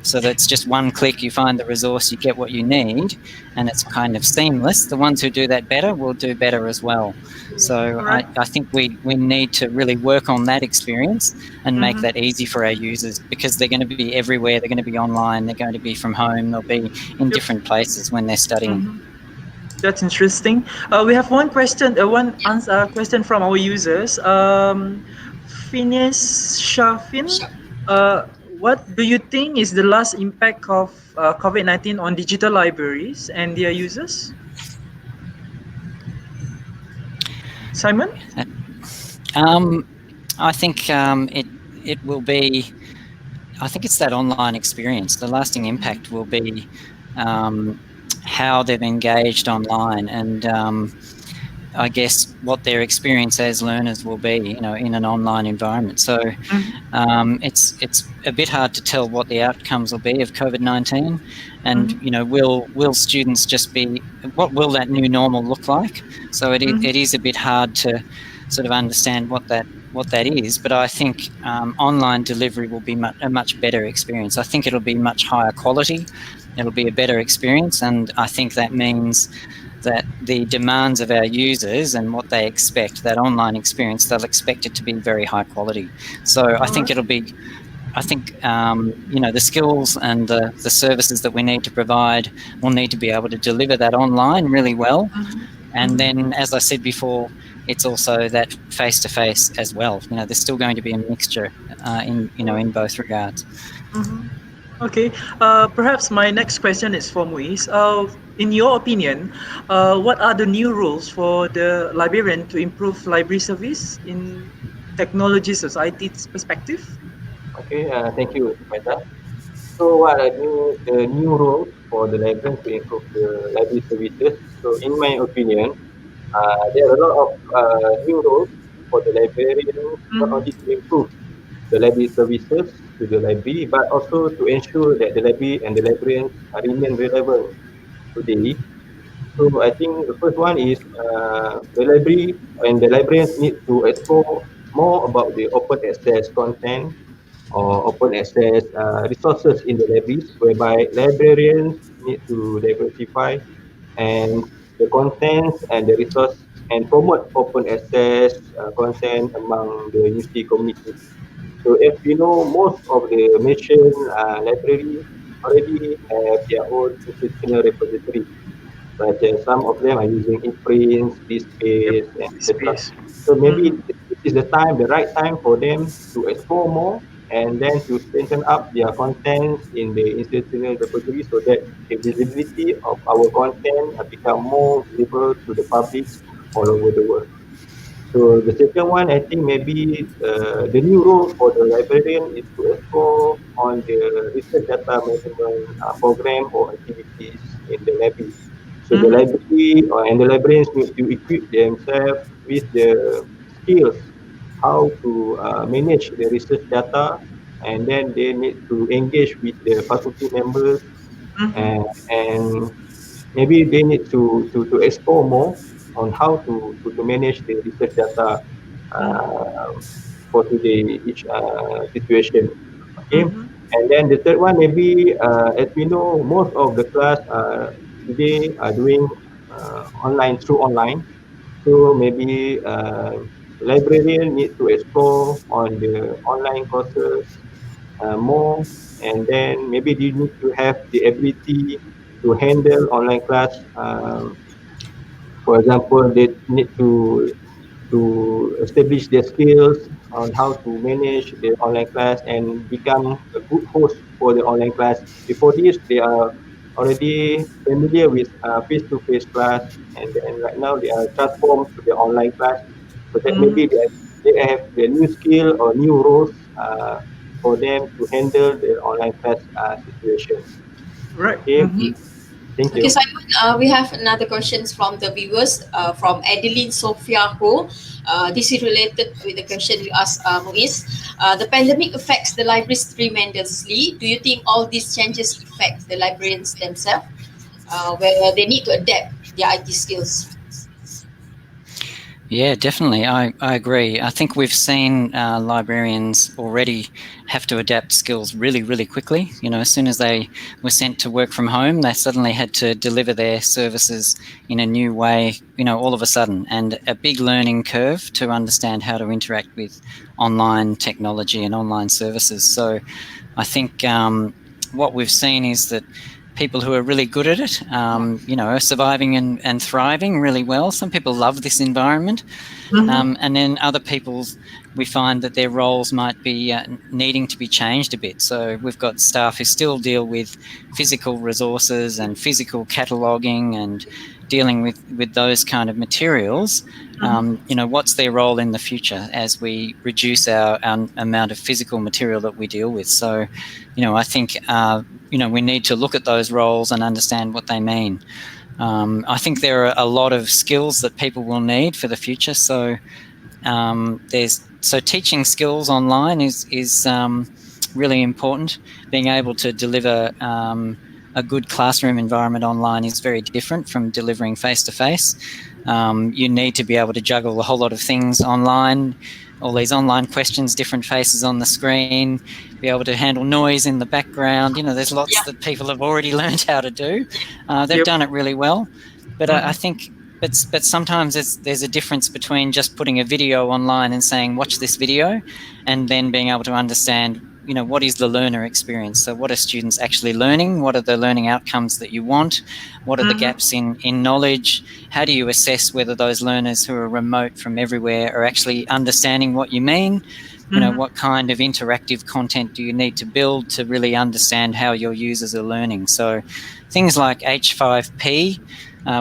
so that it's just one click, you find the resource, you get what you need, and it's kind of seamless. The ones who do that better will do better as well. So I think we need to really work on that experience and make that easy for our users, because they're going to be everywhere, they're going to be online, they're going to be from home, they'll be in different places when they're studying. That's interesting. We have one question, question from our users. Phineas Shafin, what do you think is the last impact of COVID-19 on digital libraries and their users? Simon? I think it will be, I think it's that online experience. The lasting impact will be how they've engaged online, and I guess what their experience as learners will be, in an online environment. So it's a bit hard to tell what the outcomes will be of COVID-19, and will students just be, what will that new normal look like? So it is a bit hard to sort of understand what that is, but I think online delivery will be a much better experience. I think it'll be much higher quality. It'll be a better experience, and I think that means that the demands of our users and what they expect, that online experience, they'll expect it to be very high quality. So I think it'll be, the skills and the services that we need to provide will need to be able to deliver that online really well. And then, as I said before, it's also that face-to-face as well. There's still going to be a mixture in both regards. Okay, perhaps my next question is for Muiz. In your opinion, what are the new rules for the librarian to improve library service in technology society's perspective? Okay, thank you, Faisal. So what are the new rules for the librarian to improve the library services? So in my opinion, there are a lot of new rules for the librarian, not only to improve the library services to the library, but also to ensure that the library and the librarians remain relevant today. So I think the first one is the library and the librarians need to explore more about the open access content or open access resources in the libraries, whereby librarians need to diversify and the contents and the resource and promote open access content among the university community. So if you know, most of the Malaysian library already have their own institutional repository, such as some of them are using e-prints, DSpace, etc. So maybe this is the right time for them to explore more and then to strengthen up their contents in the institutional repository, so that the visibility of our content become more visible to the public all over the world. So the second one, I think maybe the new role for the librarian is to explore on the research data management program or activities in the library. So the library and the librarians need to equip themselves with the skills how to manage the research data, and then they need to engage with the faculty members, and maybe they need to explore more on how to manage the research data for today each situation. Okay, and then the third one, maybe as we know, most of the class today are doing through online. So maybe librarian need to explore on the online courses more, and then maybe they need to have the ability to handle online class. For example, they need to establish their skills on how to manage the online class and become a good host for the online class. Before this, they are already familiar with face-to-face class, and then right now they are transformed to the online class, so that maybe they have the new skill or new roles for them to handle the online class situation. Right. Okay. Thank you. Okay, Simon, we have another questions from the viewers from Adeline Sophia Ho. This is related with the question you asked, Muiz. The pandemic affects the libraries tremendously. Do you think all these changes affect the librarians themselves, where they need to adapt their IT skills? Yeah, definitely. I agree. I think we've seen librarians already have to adapt skills really, really quickly. You know, as soon as they were sent to work from home, they suddenly had to deliver their services in a new way, you know, all of a sudden, and a big learning curve to understand how to interact with online technology and online services. So I think what we've seen is that people who are really good at it, you know, are surviving and thriving really well. Some people love this environment. And then other people, we find that their roles might be needing to be changed a bit. So we've got staff who still deal with physical resources and physical cataloguing and dealing with those kind of materials. You know, what's their role in the future as we reduce our amount of physical material that we deal with? So, you know, I think, you know, we need to look at those roles and understand what they mean. I think there are a lot of skills that people will need for the future. So teaching skills online is really important. Being able to deliver a good classroom environment online is very different from delivering face-to-face. You need to be able to juggle a whole lot of things online, all these online questions, different faces on the screen, be able to handle noise in the background. You know, there's lots that people have already learned how to do. They've done it really well. But I think, but sometimes there's a difference between just putting a video online and saying, watch this video, and then being able to understand, you know, what is the learner experience? So what are students actually learning? What are the learning outcomes that you want? What are the gaps in knowledge? How do you assess whether those learners who are remote from everywhere are actually understanding what you mean? You know, what kind of interactive content do you need to build to really understand how your users are learning? So things like H5P,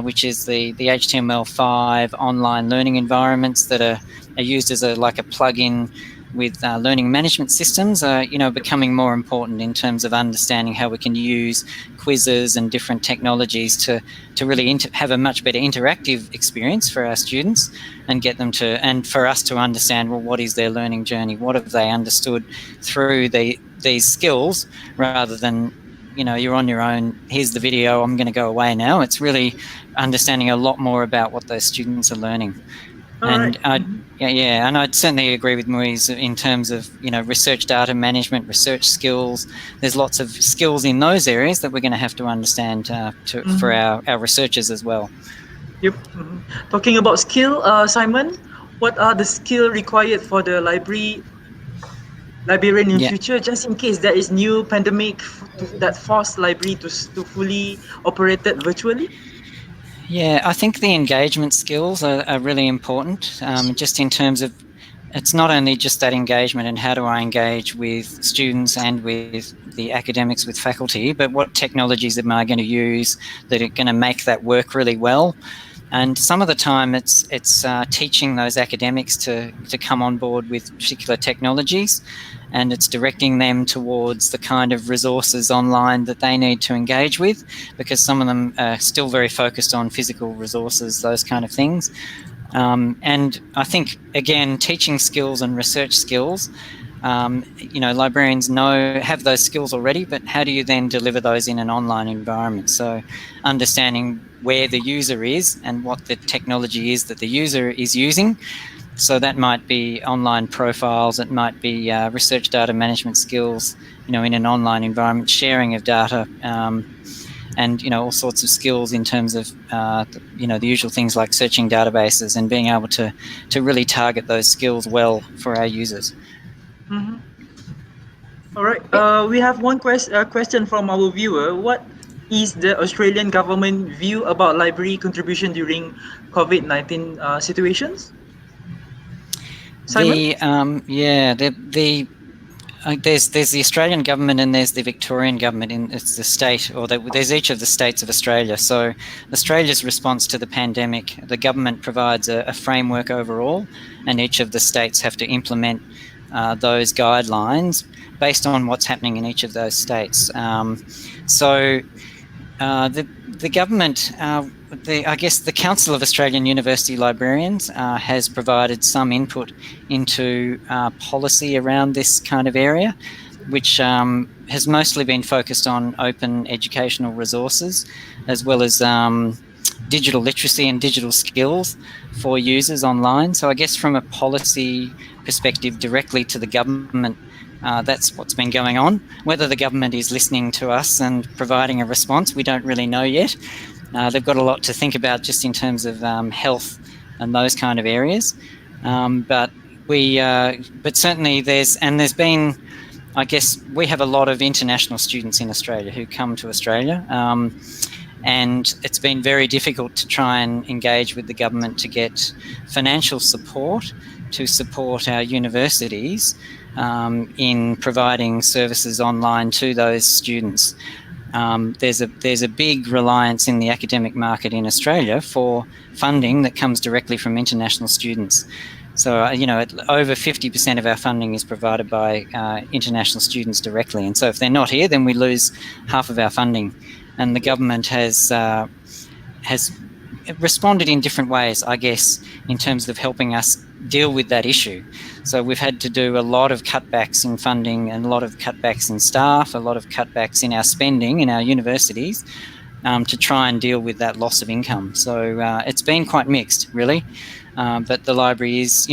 which is the HTML5 online learning environments that are used as like a plug-in with learning management systems are, you know, becoming more important in terms of understanding how we can use quizzes and different technologies to really have a much better interactive experience for our students and get them to, and for us to understand, well, what is their learning journey? What have they understood through these skills, rather than, you know, you're on your own, here's the video, I'm going to go away now. It's really understanding a lot more about what those students are learning. And and I'd certainly agree with Muiz in terms of, you know, research data management, research skills. There's lots of skills in those areas that we're going to have to understand for our researchers as well. Yep. Talking about skill, Simon, what are the skills required for the librarian in future, just in case there is new pandemic that forced library to fully operated virtually? Yeah, I think the engagement skills are really important, just in terms of, it's not only just that engagement and how do I engage with students and with the academics, with faculty, but what technologies am I going to use that are going to make that work really well. And some of the time it's teaching those academics to come on board with particular technologies, and it's directing them towards the kind of resources online that they need to engage with, because some of them are still very focused on physical resources, those kind of things. And I think, again, teaching skills and research skills, you know, librarians have those skills already, but how do you then deliver those in an online environment? So understanding where the user is and what the technology is that the user is using. So that might be online profiles, it might be research data management skills, you know, in an online environment, sharing of data, and, you know, all sorts of skills in terms of, you know, the usual things like searching databases and being able to really target those skills well for our users. All right. We have one question from our viewer. What is the Australian government view about library contribution during COVID-19 situations? Simon? There's the Australian government and there's the Victorian government. It's the state, or there's each of the states of Australia. So Australia's response to the pandemic, the government provides a framework overall, and each of the states have to implement those guidelines based on what's happening in each of those states. So The government, I guess the Council of Australian University Librarians has provided some input into policy around this kind of area, which has mostly been focused on open educational resources, as well as digital literacy and digital skills for users online. So I guess from a policy perspective directly to the government, that's what's been going on. Whether the government is listening to us and providing a response, we don't really know yet. They've got a lot to think about just in terms of health and those kind of areas. But certainly there's been, I guess, we have a lot of international students in Australia who come to Australia. And it's been very difficult to try and engage with the government to get financial support to support our universities in providing services online to those students. There's a big reliance in the academic market in Australia for funding that comes directly from international students. So, over 50% of our funding is provided by international students directly. And so if they're not here, then we lose half of our funding. And the government has responded in different ways, I guess, in terms of helping us deal with that issue. So we've had to do a lot of cutbacks in funding and a lot of cutbacks in staff, a lot of cutbacks in our spending in our universities to try and deal with that loss of income. So it's been quite mixed, really. But the libraries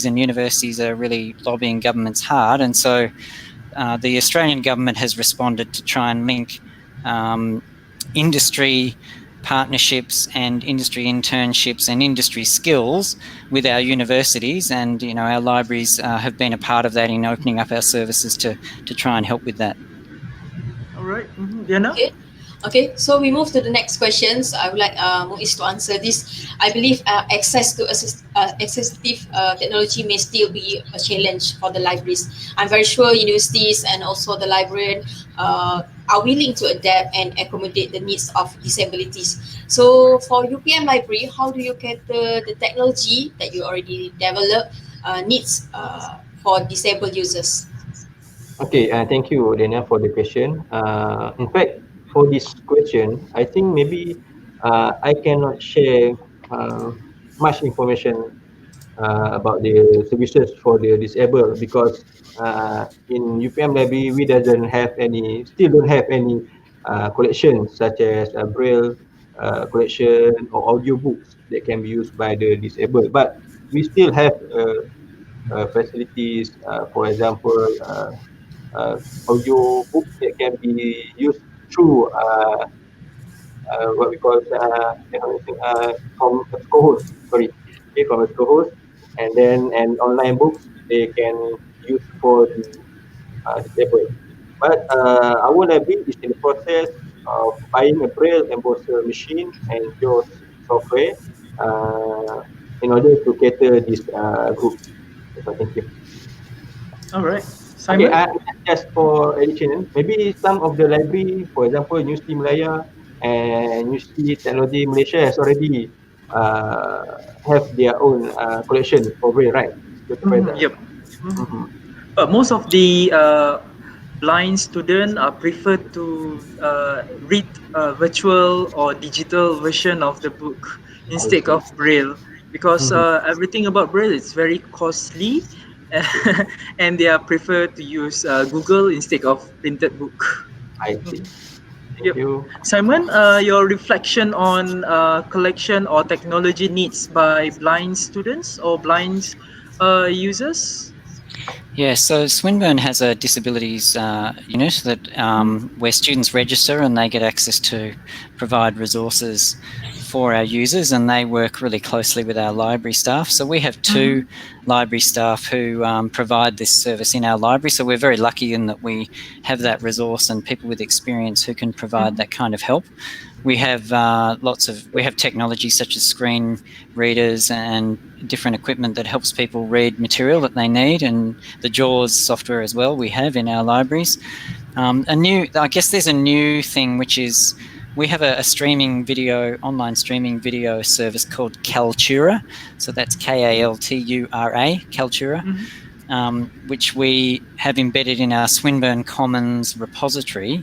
and universities are really lobbying governments hard. And so the Australian government has responded to try and link industry partnerships and industry internships and industry skills with our universities, and our libraries have been a part of that in opening up our services to try and help with that. All right, Diana? Okay, so we move to the next questions. I would like Muiz to answer this. I believe access to assistive technology may still be a challenge for the libraries. I'm very sure universities and also the librarian are willing to adapt and accommodate the needs of disabilities. So for UPM Library, how do you cater the technology that you already developed needs for disabled users? Okay, thank you, Dana, for the question. In fact, for this question, I think maybe I cannot share much information about the services for the disabled, because in UPM Library we still don't have any collections such as Braille collection or audio books that can be used by the disabled. But we still have facilities, for example, audio books that can be used through what we call from a co-host, from a co-host, and online books they can use for the disabled. But our library is in the process of buying a Braille embosser machine and JAWS software in order to cater this group. So thank you. All right. Simon? Okay, just for addition, maybe some of the library, for example, Universiti Malaya and Universiti Teknologi Malaysia has already have their own collection for Braille, right? Yep. But most of the blind students prefer to read virtual or digital version of the book instead of Braille, because everything about Braille is very costly. And they prefer to use Google instead of printed book. I see. Thank you. Simon, your reflection on collection or technology needs by blind students or blind users? Yeah, so Swinburne has a disabilities unit that where students register and they get access to provide resources for our users, and they work really closely with our library staff. So we have two library staff who provide this service in our library. So we're very lucky in that we have that resource and people with experience who can provide that kind of help. We have we have technology such as screen readers and different equipment that helps people read material that they need, and the JAWS software as well we have in our libraries. I guess there's a new thing, which is we have a online streaming video service called Kaltura. So that's Kaltura, Kaltura, which we have embedded in our Swinburne Commons repository.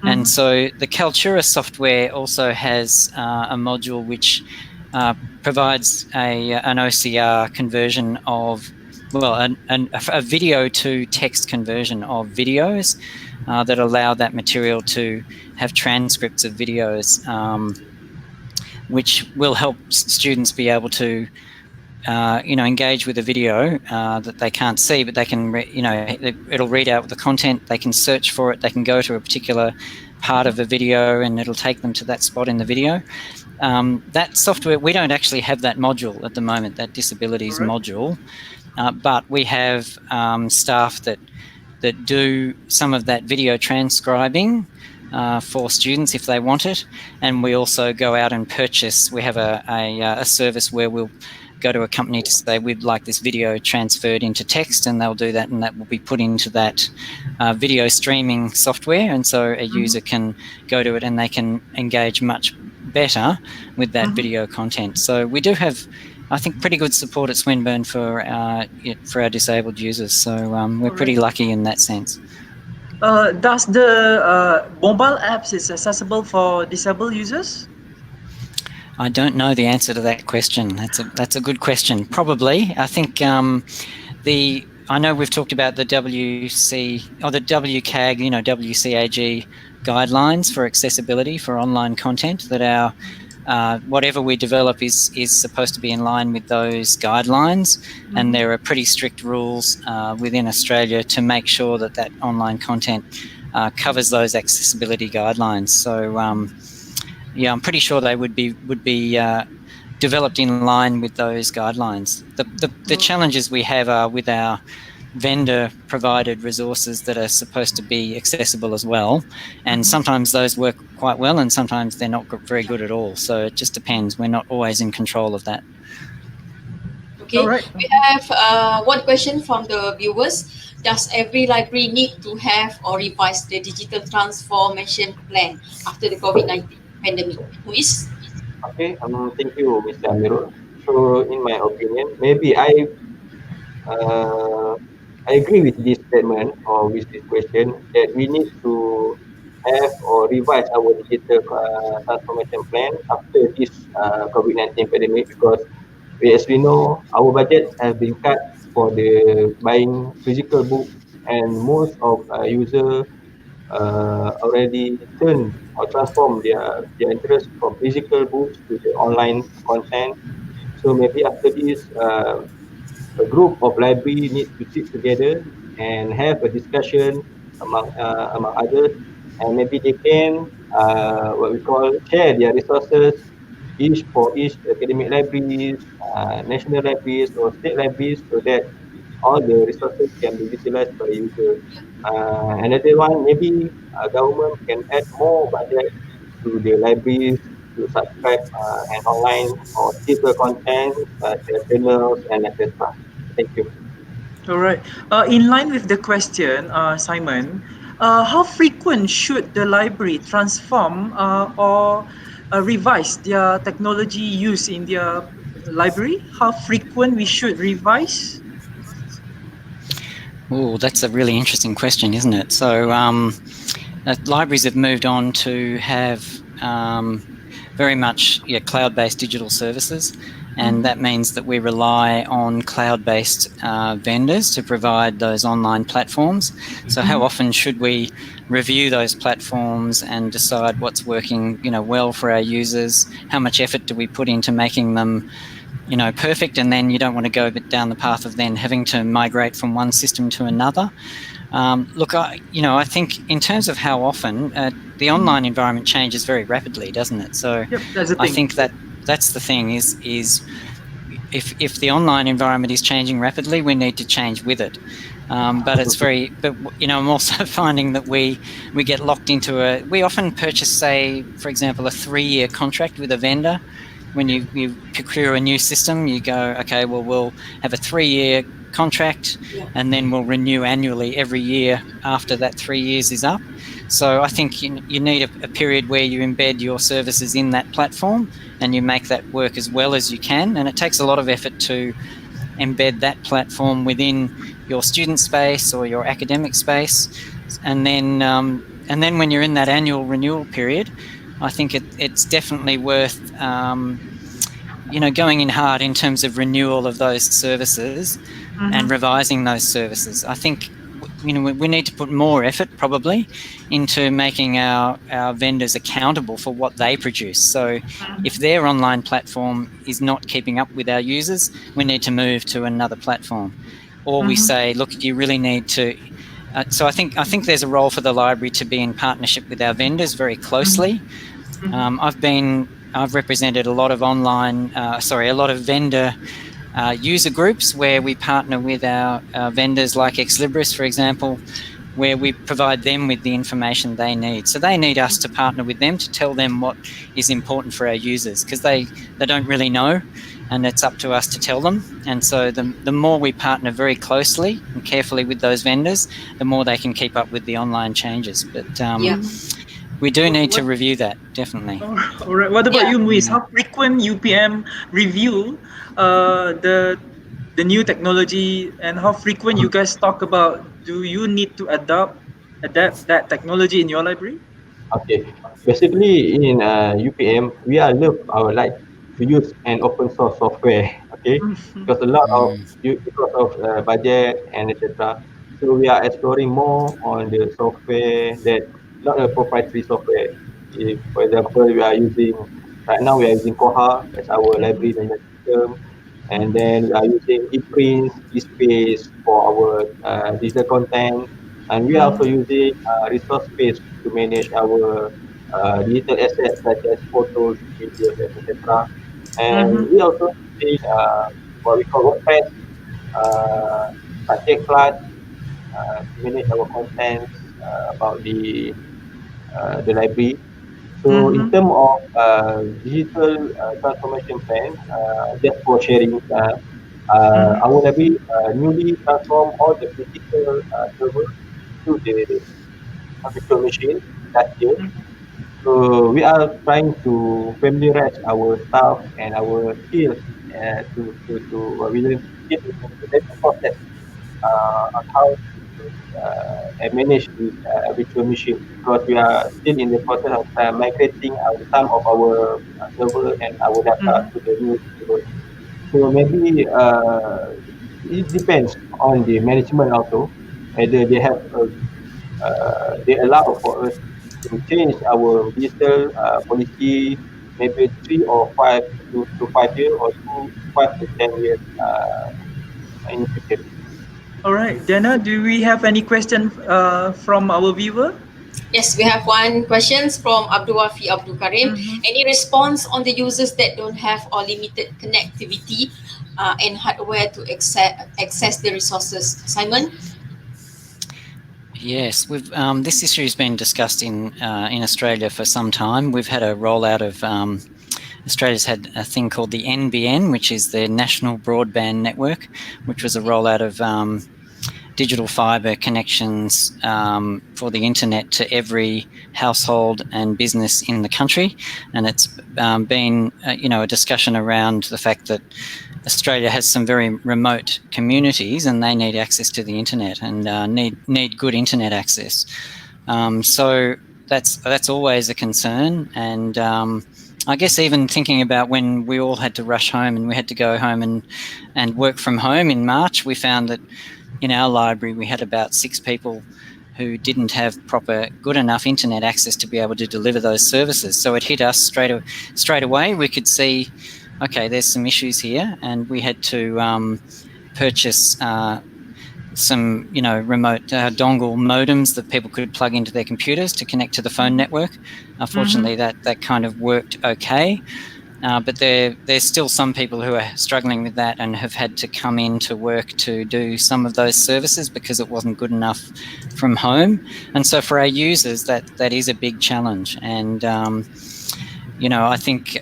And so the Kaltura software also has a module which provides an OCR conversion of, well, a video to text conversion of videos that allow that material to have transcripts of videos, which will help students be able to engage with a video that they can't see, but they can, it'll read out the content, they can search for it, they can go to a particular part of the video and it'll take them to that spot in the video. That software, we don't actually have that module at the moment, that disabilities module, but we have staff that do some of that video transcribing for students if they want it, and we also go out and purchase. We have a service where we'll go to a company to say we'd like this video transferred into text, and they'll do that, and that will be put into that video streaming software, and so a user can go to it and they can engage much better with that video content. So we do have, I think, pretty good support at Swinburne for our disabled users, so we're pretty lucky in that sense. Does the mobile apps is accessible for disabled users? I don't know the answer to that question. That's a good question. Probably. I think I know we've talked about the WCAG, WCAG guidelines for accessibility for online content, that our whatever we develop is supposed to be in line with those guidelines, and there are pretty strict rules within Australia to make sure that that online content covers those accessibility guidelines. So yeah, I'm pretty sure they would be developed in line with those guidelines. The challenges we have are with our vendor-provided resources that are supposed to be accessible as well, and sometimes those work quite well and sometimes they're not very good at all. So it just depends. We're not always in control of that. Okay, we have one question from the viewers. Does every library need to have or revise the digital transformation plan after the COVID-19 pandemic? Who is? Okay, thank you, Mr. Amirul. So in my opinion, maybe I agree with this statement or with this question that we need to have or revise our digital transformation plan after this COVID-19 pandemic, because as we know, our budgets have been cut for the buying physical books, and most of users already turn or transform their interest from physical books to the online content. So maybe after this, a group of library needs to sit together and have a discussion among others, and maybe they can what we call share their resources, each academic libraries, national libraries or state libraries, so that all the resources can be utilized by users. Another one, maybe government can add more budget to the libraries to subscribe an online or digital content, journals and etc. Thank you. All right. In line with the question, Simon, how frequent should the library transform or revise their technology use in their library? How frequent we should revise? Oh, that's a really interesting question, isn't it? So libraries have moved on to have very much cloud-based digital services, and that means that we rely on cloud-based vendors to provide those online platforms. So how often should we review those platforms and decide what's working well for our users? How much effort do we put into making them perfect, and then you don't want to go down the path of then having to migrate from one system to another. Look, I think in terms of how often, the online environment changes very rapidly, doesn't it? So I think that's the thing is if the online environment is changing rapidly, we need to change with it. But I'm also finding that we get locked into we often purchase, say, for example, a 3-year contract with a vendor. When you procure a new system, you go, okay, well, we'll have a 3-year contract, and then we'll renew annually every year after that 3 years is up. So I think you need a period where you embed your services in that platform and you make that work as well as you can. And it takes a lot of effort to embed that platform within your student space or your academic space. And then and then when you're in that annual renewal period, I think it's definitely worth going in hard in terms of renewal of those services and revising those services. I think we need to put more effort probably into making our vendors accountable for what they produce. So if their online platform is not keeping up with our users, we need to move to another platform. Or we say, look, you really need to. So I think there's a role for the library to be in partnership with our vendors very closely. I've represented a lot of vendor user groups where we partner with our vendors like Ex Libris, for example, where we provide them with the information they need. So they need us to partner with them to tell them what is important for our users, because they don't really know, and it's up to us to tell them. And so the more we partner very closely and carefully with those vendors, the more they can keep up with the online changes. But we do need to review that, definitely. All right. What about you, Muiz? How frequent UPM review the new technology, and how frequent you guys talk about, do you need to adapt that technology in your library? Okay, basically in UPM, we are like to use an open source software. Okay, because a lot of because of budget and etc. So we are exploring more on the software that not a proprietary software. If, for example, right now we are using Koha as our library management system, and then we are using ePrints, eSpace for our digital content, and we are also using resource space to manage our digital assets such as photos, videos, etc. And we also using what we call WordPress, Subject Plus, to manage our contents about the library. So in terms of digital transformation plan, just for sharing, our library newly transformed all the physical servers to the virtual machine last year. So we are trying to familiarize our staff and our skills to we learn get the process on how to and manage this virtual machine, because we are still in the process of migrating some of our server and our data to the new server. So maybe it depends on the management also, whether they allow for us to change our digital policy maybe 3 or 5 to 5 years, or 5 to 10 years in the future. All right, Dana, do we have any question from our viewer? Yes, we have one question from Abdul Wafi Abdul Karim. Any response on the users that don't have or limited connectivity and hardware to access the resources? Simon? Yes, this issue has been discussed in Australia for some time. We've had a rollout of Australia's had a thing called the NBN, which is the National Broadband Network, which was a rollout of digital fibre connections for the internet to every household and business in the country. And it's been a discussion around the fact that Australia has some very remote communities and they need access to the internet and need good internet access. So that's always a concern. And I guess even thinking about when we all had to rush home and we had to go home and work from home in March, we found that in our library we had about 6 people who didn't have proper good enough internet access to be able to deliver those services. So it hit us straight away. We could see, okay, there's some issues here, and we had to purchase some remote dongle modems that people could plug into their computers to connect to the phone network. Unfortunately, that kind of worked okay. But there's still some people who are struggling with that and have had to come in to work to do some of those services because it wasn't good enough from home. And so for our users, that is a big challenge. And, I think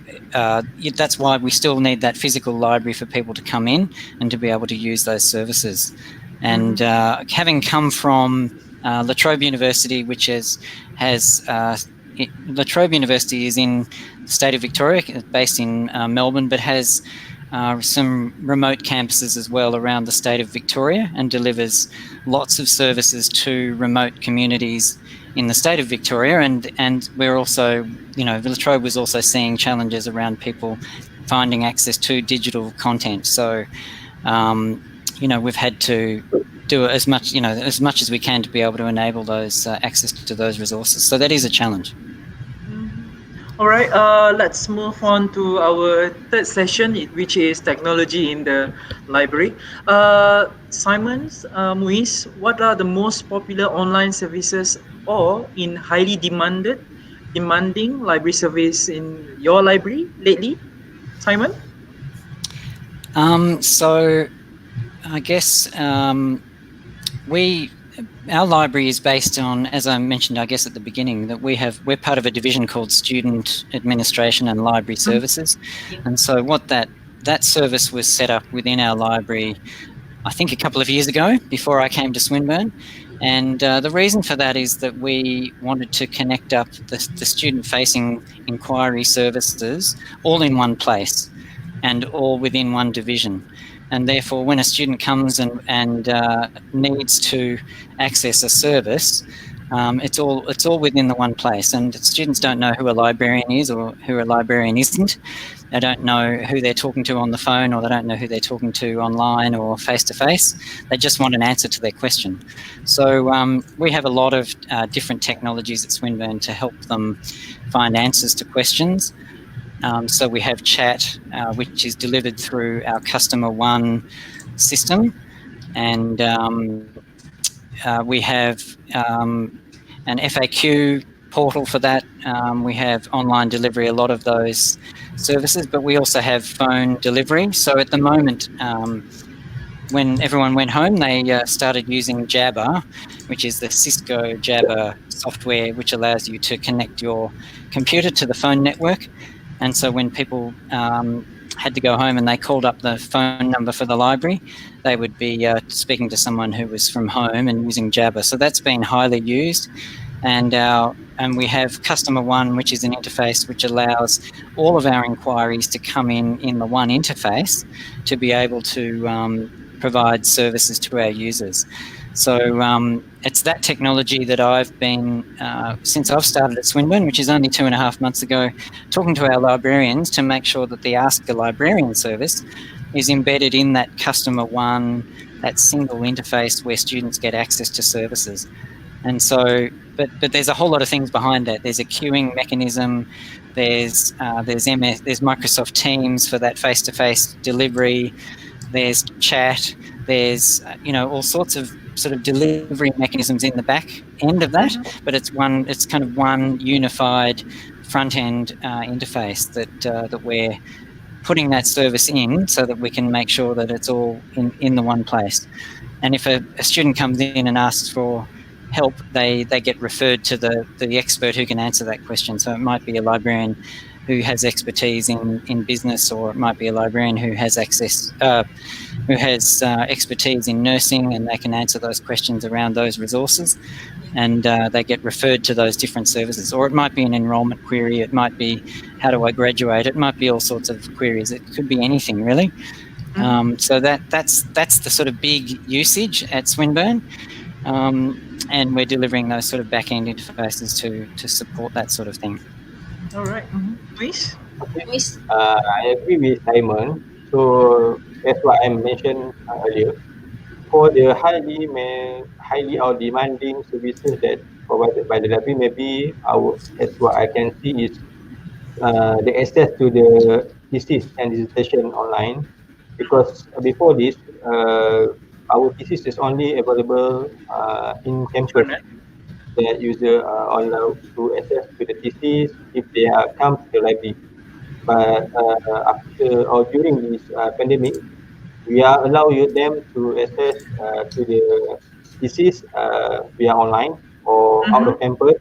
that's why we still need that physical library for people to come in and to be able to use those services. And having come from La Trobe University, which La Trobe University is in the state of Victoria, based in Melbourne, but has some remote campuses as well around the state of Victoria, and delivers lots of services to remote communities in the state of Victoria. And we're also, La Trobe was also seeing challenges around people finding access to digital content. So, we've had to do as much as we can to be able to enable those access to those resources. So that is a challenge. All right, let's move on to our third session, which is technology in the library. Simon, Muiz, what are the most popular online services or in highly demanding library service in your library lately? Simon? So I guess our library is based on, as I mentioned, I guess at the beginning, that we're part of a division called Student Administration and Library Services. And so what that service was set up within our library, I think a couple of years ago, before I came to Swinburne. And the reason for that is that we wanted to connect up the student-facing inquiry services all in one place and all within one division. And therefore, when a student comes and needs to access a service, it's all within the one place. And students don't know who a librarian is or who a librarian isn't. They don't know who they're talking to on the phone, or they don't know who they're talking to online or face-to-face. They just want an answer to their question. So we have a lot of different technologies at Swinburne to help them find answers to questions. So we have chat, which is delivered through our Customer One system, and we have an FAQ portal for that. We have online delivery, a lot of those services, but we also have phone delivery. So at the moment, when everyone went home, they started using Jabber, which is the Cisco Jabber software, which allows you to connect your computer to the phone network. And so when people had to go home and they called up the phone number for the library, they would be speaking to someone who was from home and using Jabber. So that's been highly used. And we have Customer One, which is an interface which allows all of our inquiries to come in the one interface to be able to provide services to our users. So it's that technology that I've been, since I've started at Swinburne, which is only 2.5 months ago, talking to our librarians to make sure that the Ask a Librarian service is embedded in that Customer One, that single interface where students get access to services. And so, but there's a whole lot of things behind that. There's a queuing mechanism. There's Microsoft Teams for that face-to-face delivery. There's chat. There's all sorts of sort of delivery mechanisms in the back end of that, but it's kind of one unified front end interface that we're putting that service in, so that we can make sure that it's all in the one place. And if a student comes in and asks for help, they get referred to the expert who can answer that question. So it might be a librarian who has expertise in business, or it might be a librarian who has expertise in nursing, and they can answer those questions around those resources, and they get referred to those different services. Or it might be an enrolment query, it might be how do I graduate, it might be all sorts of queries, it could be anything really. So that's the sort of big usage at Swinburne, and we're delivering those sort of back-end interfaces to support that sort of thing. All right, please. Okay. I agree with Simon. So that's what I mentioned earlier. For the highly or demanding services that provided by the library, maybe as what I can see is the access to the thesis and dissertation online. Because before this, our thesis is only available in campus. That user are allowed to access to the thesis if they come to the library. But after or during this pandemic, we are allowing them to access to the thesis via online or out of campus.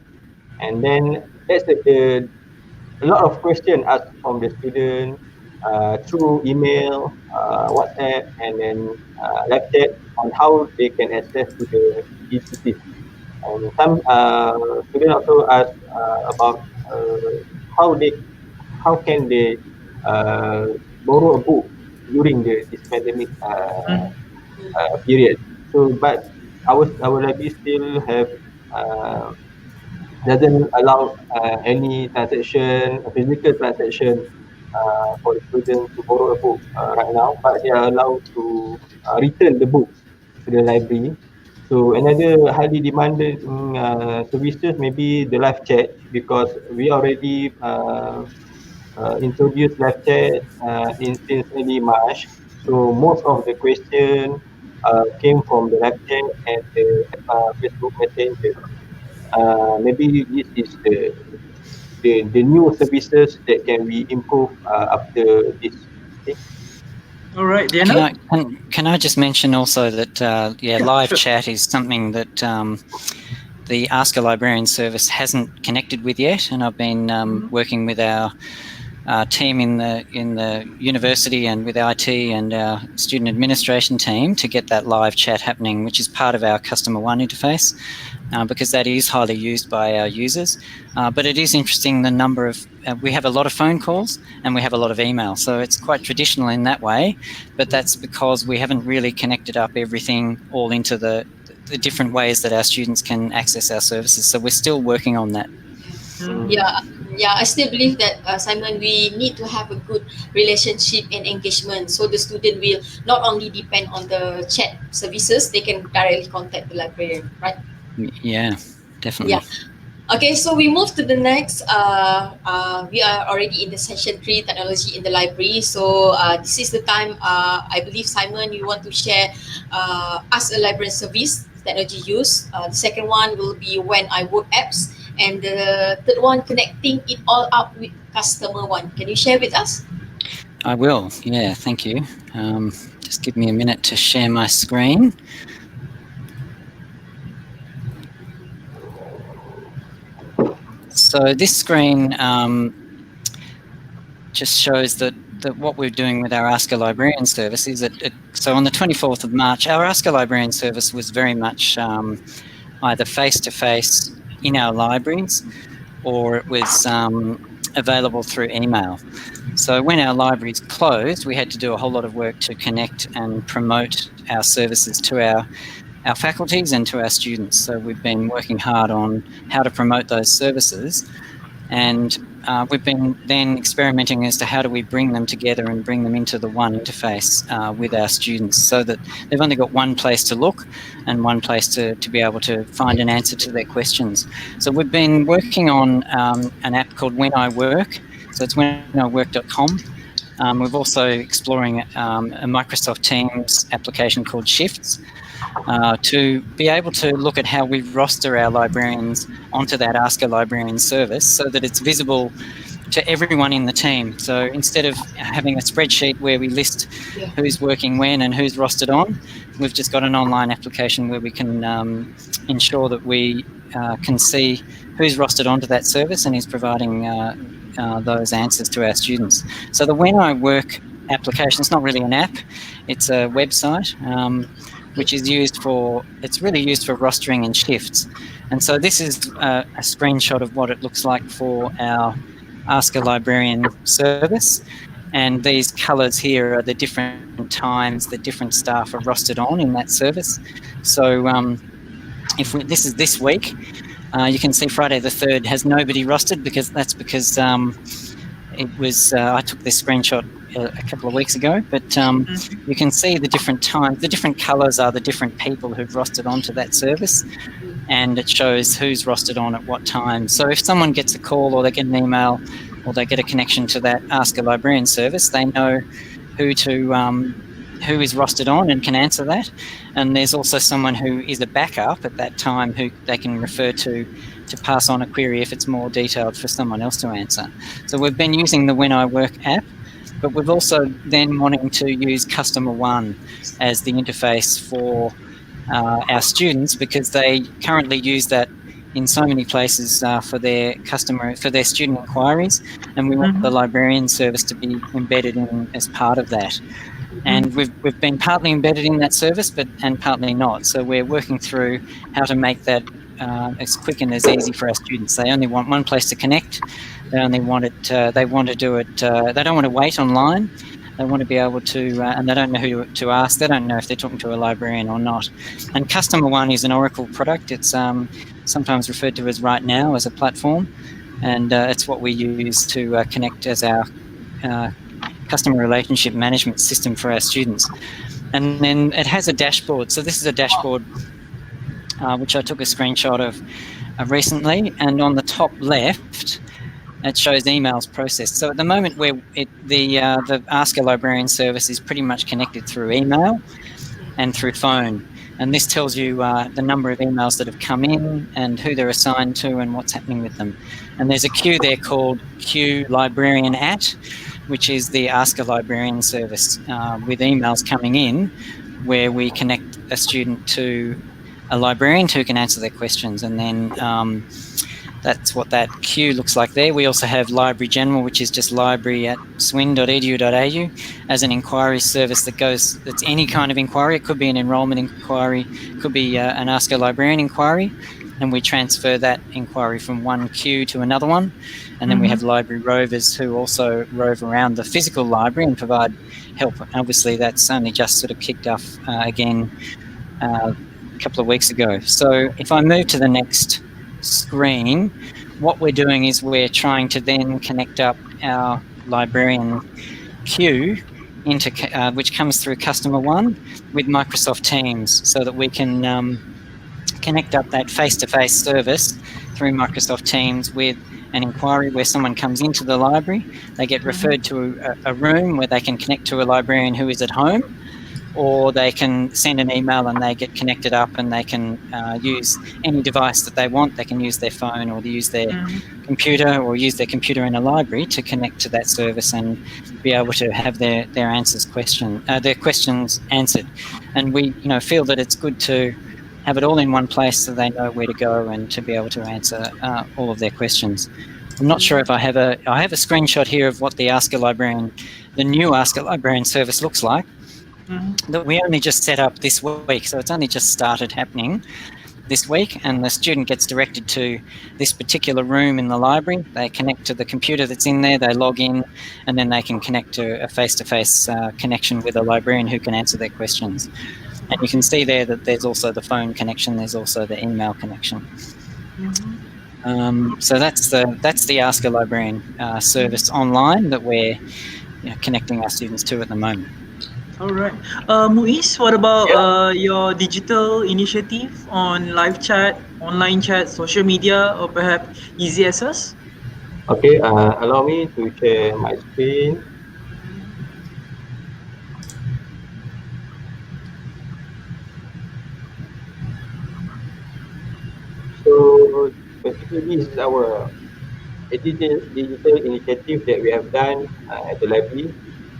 And then that's a lot of questions asked from the student through email, WhatsApp, and then live chat on how they can access to the thesis. And some students also ask about how can they borrow a book during this pandemic period. So, but our library still have doesn't allow any transaction, physical transaction for the student to borrow a book right now, but they are allowed to return the books to the library. So another highly demanded services maybe the live chat, because we already introduced live chat in since early March. So most of the question came from the live chat and the Facebook Messenger. Maybe this is the new services that can be improved after this. Okay. All right, Can Diana. can I just mention also that live sure. chat is something that the Ask a Librarian service hasn't connected with yet, and I've been working with our team in the university and with IT and our student administration team to get that live chat happening, which is part of our Customer One interface, because that is highly used by our users. But it is interesting the number of we have a lot of phone calls and we have a lot of email, so it's quite traditional in that way. But that's because we haven't really connected up everything all into the different ways that our students can access our services. So we're still working on that. Yeah, I still believe that Simon, we need to have a good relationship and engagement, so the student will not only depend on the chat services, they can directly contact the librarian, right? Yeah, definitely. Yeah. Okay, so we move to the next. We are already in the session 3, technology in the library. So this is the time. I believe Simon, you want to share Ask a Librarian service technology use. The second one will be When I Work apps, and the third one, connecting it all up with Customer One. Can you share with us? I will. Yeah, thank you. Just give me a minute to share my screen. So this screen just shows that what we're doing with our Ask a Librarian service is that so on the 24th of March, our Ask a Librarian service was very much either face-to-face in our libraries, or it was available through email. So when our libraries closed, we had to do a whole lot of work to connect and promote our services to our faculties and to our students. So we've been working hard on how to promote those services, and we've been then experimenting as to how do we bring them together and bring them into the one interface with our students, so that they've only got one place to look and one place to be able to find an answer to their questions. So we've been working on an app called When I Work. So it's wheniwork.com. We're also exploring a Microsoft Teams application called Shifts, to be able to look at how we roster our librarians onto that Ask a Librarian service, so that it's visible to everyone in the team. So instead of having a spreadsheet where we list who's working when and who's rostered on, we've just got an online application where we can ensure that we can see who's rostered onto that service and is providing those answers to our students. So the When I Work application, it's not really an app, it's a website, which is really used for rostering and shifts. And so this is a screenshot of what it looks like for our Ask a Librarian service. And these colours here are the different times that different staff are rostered on in that service. So this is this week, you can see Friday the 3rd has nobody rostered, because it was I took this screenshot a couple of weeks ago, but you can see the different times, the different colours are the different people who've rostered onto that service, and it shows who's rostered on at what time. So if someone gets a call, or they get an email, or they get a connection to that Ask a Librarian service, they know who is rostered on and can answer that. And there's also someone who is a backup at that time who they can refer to pass on a query if it's more detailed for someone else to answer. So we've been using the When I Work app, but we've also then wanting to use Customer One as the interface for our students, because they currently use that in so many places for their student inquiries, and we want the librarian service to be embedded in as part of that. And we've been partly embedded in that service, and partly not. So we're working through how to make that as quick and as easy for our students. They only want one place to connect. They only want it. They want to do it. They don't want to wait online. They want to be able to, and they don't know who to ask. They don't know if they're talking to a librarian or not. And Customer One is an Oracle product. It's sometimes referred to as Right Now as a platform, and it's what we use to connect as our customer relationship management system for our students. And then it has a dashboard. So this is a dashboard which I took a screenshot of recently, and on the top left it shows emails processed. So at the moment the Ask a Librarian service is pretty much connected through email and through phone, and this tells you the number of emails that have come in and who they're assigned to and what's happening with them. And there's a queue there called Queue Librarian At, which is the Ask a Librarian service with emails coming in, where we connect a student to a librarian who can answer their questions. And then that's what that queue looks like there. We also have Library General, which is just library@swin.edu.au as an inquiry service that's any kind of inquiry. It could be an enrolment inquiry, could be an Ask a Librarian inquiry, and we transfer that inquiry from one queue to another one. And then we have library rovers who also rove around the physical library and provide help. Obviously, that's only just sort of kicked off again a couple of weeks ago. So if I move to the next screen, what we're doing is we're trying to then connect up our librarian queue into which comes through Customer One with Microsoft Teams, so that we can connect up that face-to-face service through Microsoft Teams with an inquiry where someone comes into the library. They get referred to a room where they can connect to a librarian who is at home, or they can send an email and they get connected up and they can use any device that they want. They can use their phone or use their computer or use their computer in a library to connect to that service and be able to have their questions answered. And we feel that it's good to have it all in one place so they know where to go and to be able to answer all of their questions. I'm not sure if I have a screenshot here of what the new Ask a Librarian service looks like. That we only just set up this week, so it's only just started happening this week, and the student gets directed to this particular room in the library. They connect to the computer that's in there, they log in, and then they can connect to a face-to-face connection with a librarian who can answer their questions. And you can see there that there's also the phone connection, there's also the email connection. So that's the Ask a Librarian service online that we're connecting our students to at the moment. All right. Muiz, what about your digital initiative on live chat, online chat, social media, or perhaps easy access? Okay, allow me to share my screen. So basically, this is our digital initiative that we have done at the library.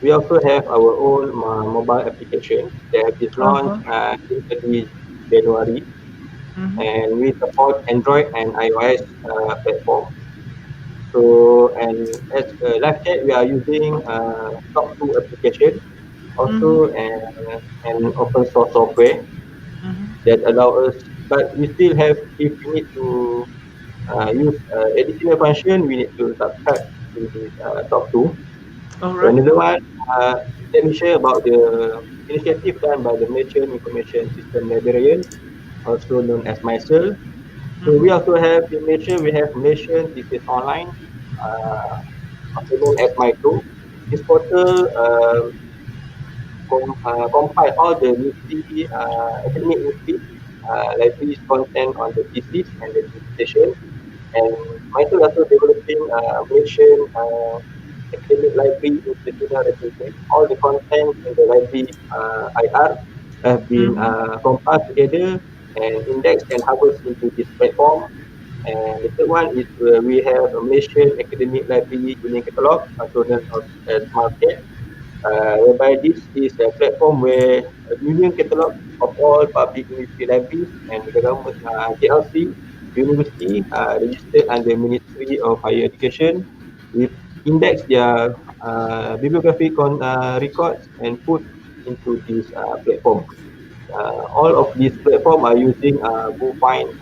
We also have our own mobile application that has been launched in early January, and we support Android and iOS platform. So, and as a live chat, we are using Talk to application, also an open source software that allow us. But we still have, if we need to use additional function, we need to subscribe to this Talk to. All So right. another one, let me share about the initiative done by the Malaysian Information System Librarian, also known as MySYL. So we also have in Malaysia, we have Malaysian Thesis Online, also known as MySYL. This portal compile all the nifty academic nifty libraries content on the thesis and the dissertation. And MySYL also developing Malaysian academic library institutional repository. All the content in the library IR have been compiled together and indexed and harvested into this platform. And the third one is we have a Malaysian Academic Library Union Catalog, also known as Market, whereby this is a platform where a union catalog of all public university libraries and the government JLC university registered under Ministry of Higher Education. We index their bibliographic records and put into this platform. All of these platforms are using GoFind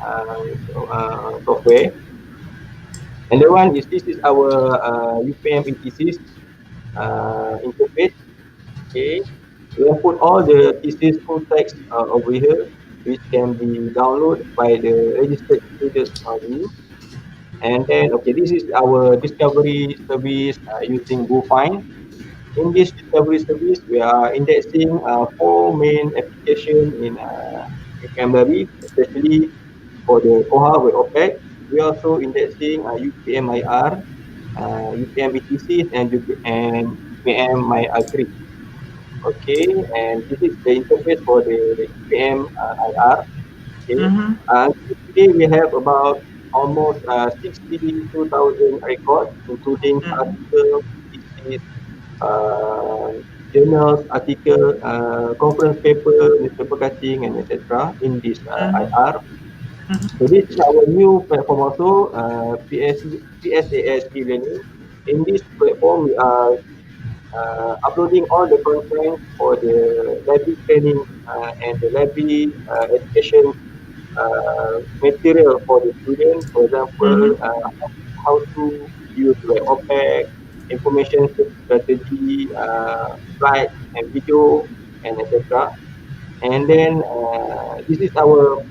software. And the one is this is our UPM ETCs interface. Okay, we have put all the thesis full text over here, which can be downloaded by the registered students only. And then, okay, this is our discovery service using GoFind. In this discovery service, we are indexing four main applications in Camry, especially for the Koha web OPEC. We are also indexing UPM-IR, UPM-ETC, and UPM-MyAgri. Okay, and this is the interface for the UPM-IR. Okay, Mm-hmm. today we have about almost 62,000 records, including Mm-hmm. articles, thesis, uh, journals, article, conference paper, newspaper cutting, and etc. in this Mm-hmm. IR. So this is our new platform also, PSAS e-learning. In this platform, we are uploading all the content for the library training and the library education material for the student. For example, Mm-hmm. how to use web OPEC, information strategy, slides and video, and etc. And then this is our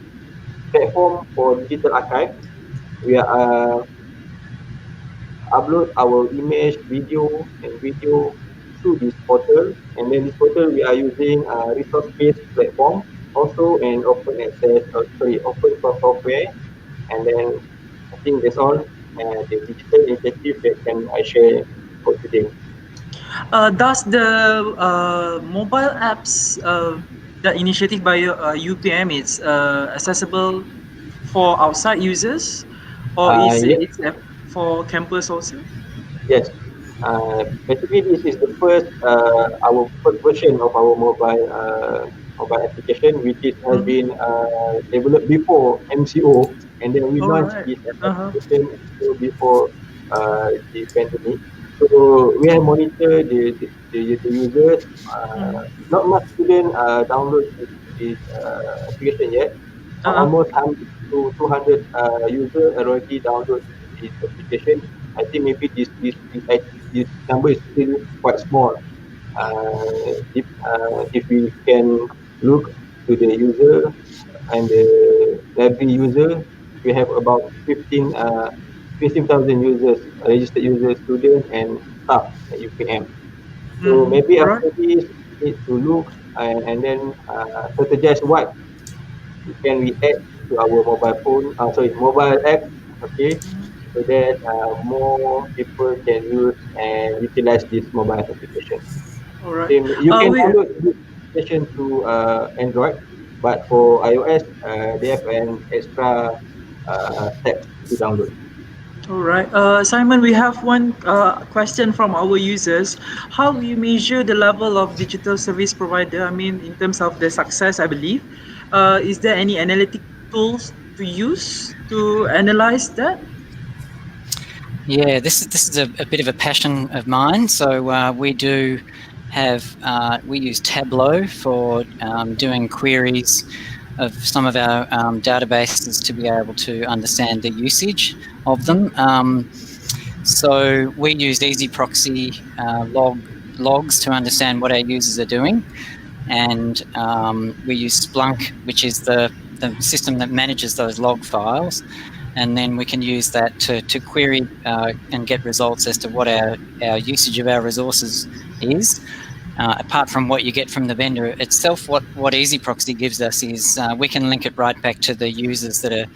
platform for digital archive. We are upload our image, video through this portal. And then this portal we are using resource-based platform, also an open access, open source software. And then I think that's all. The digital initiative that can I share for today. Does the mobile apps, the initiative by UPM, is accessible for outside users, or is Yes, for campus also? yes. Basically, this is the first our first version of our mobile application, which has Mm-hmm. been developed before MCO, and then we All launched right. this Uh-huh. application before the pandemic. So we have monitored the users. Mm-hmm. Not much student download this application yet. Uh-huh. Almost 100 to 200 users already download this application. I think maybe this number is still quite small. If we can look to the user and the library user, we have about 15,000 users, registered users, students, and staff at UPM. So Mm-hmm. maybe All right. after this, need to look and then strategize what can we add to our mobile phone, mobile app, okay, so that more people can use and utilize this mobile application. All right. Same, you can We download this application to Android, but for iOS, they have an extra step to download. All right. Simon, we have one question from our users. How do you measure the level of digital service provider? I mean, in terms of the success, I believe. Is there any analytic tools to use to analyze that? Yeah, this is a bit of a passion of mine. So we do have we use Tableau for doing queries of some of our databases to be able to understand the usage of them. So we use Easy Proxy logs to understand what our users are doing, and we use Splunk, which is the system that manages those log files, and then we can use that to query and get results as to what our usage of our resources is. Apart from what you get from the vendor itself, what Easy Proxy gives us is we can link it right back to the users that are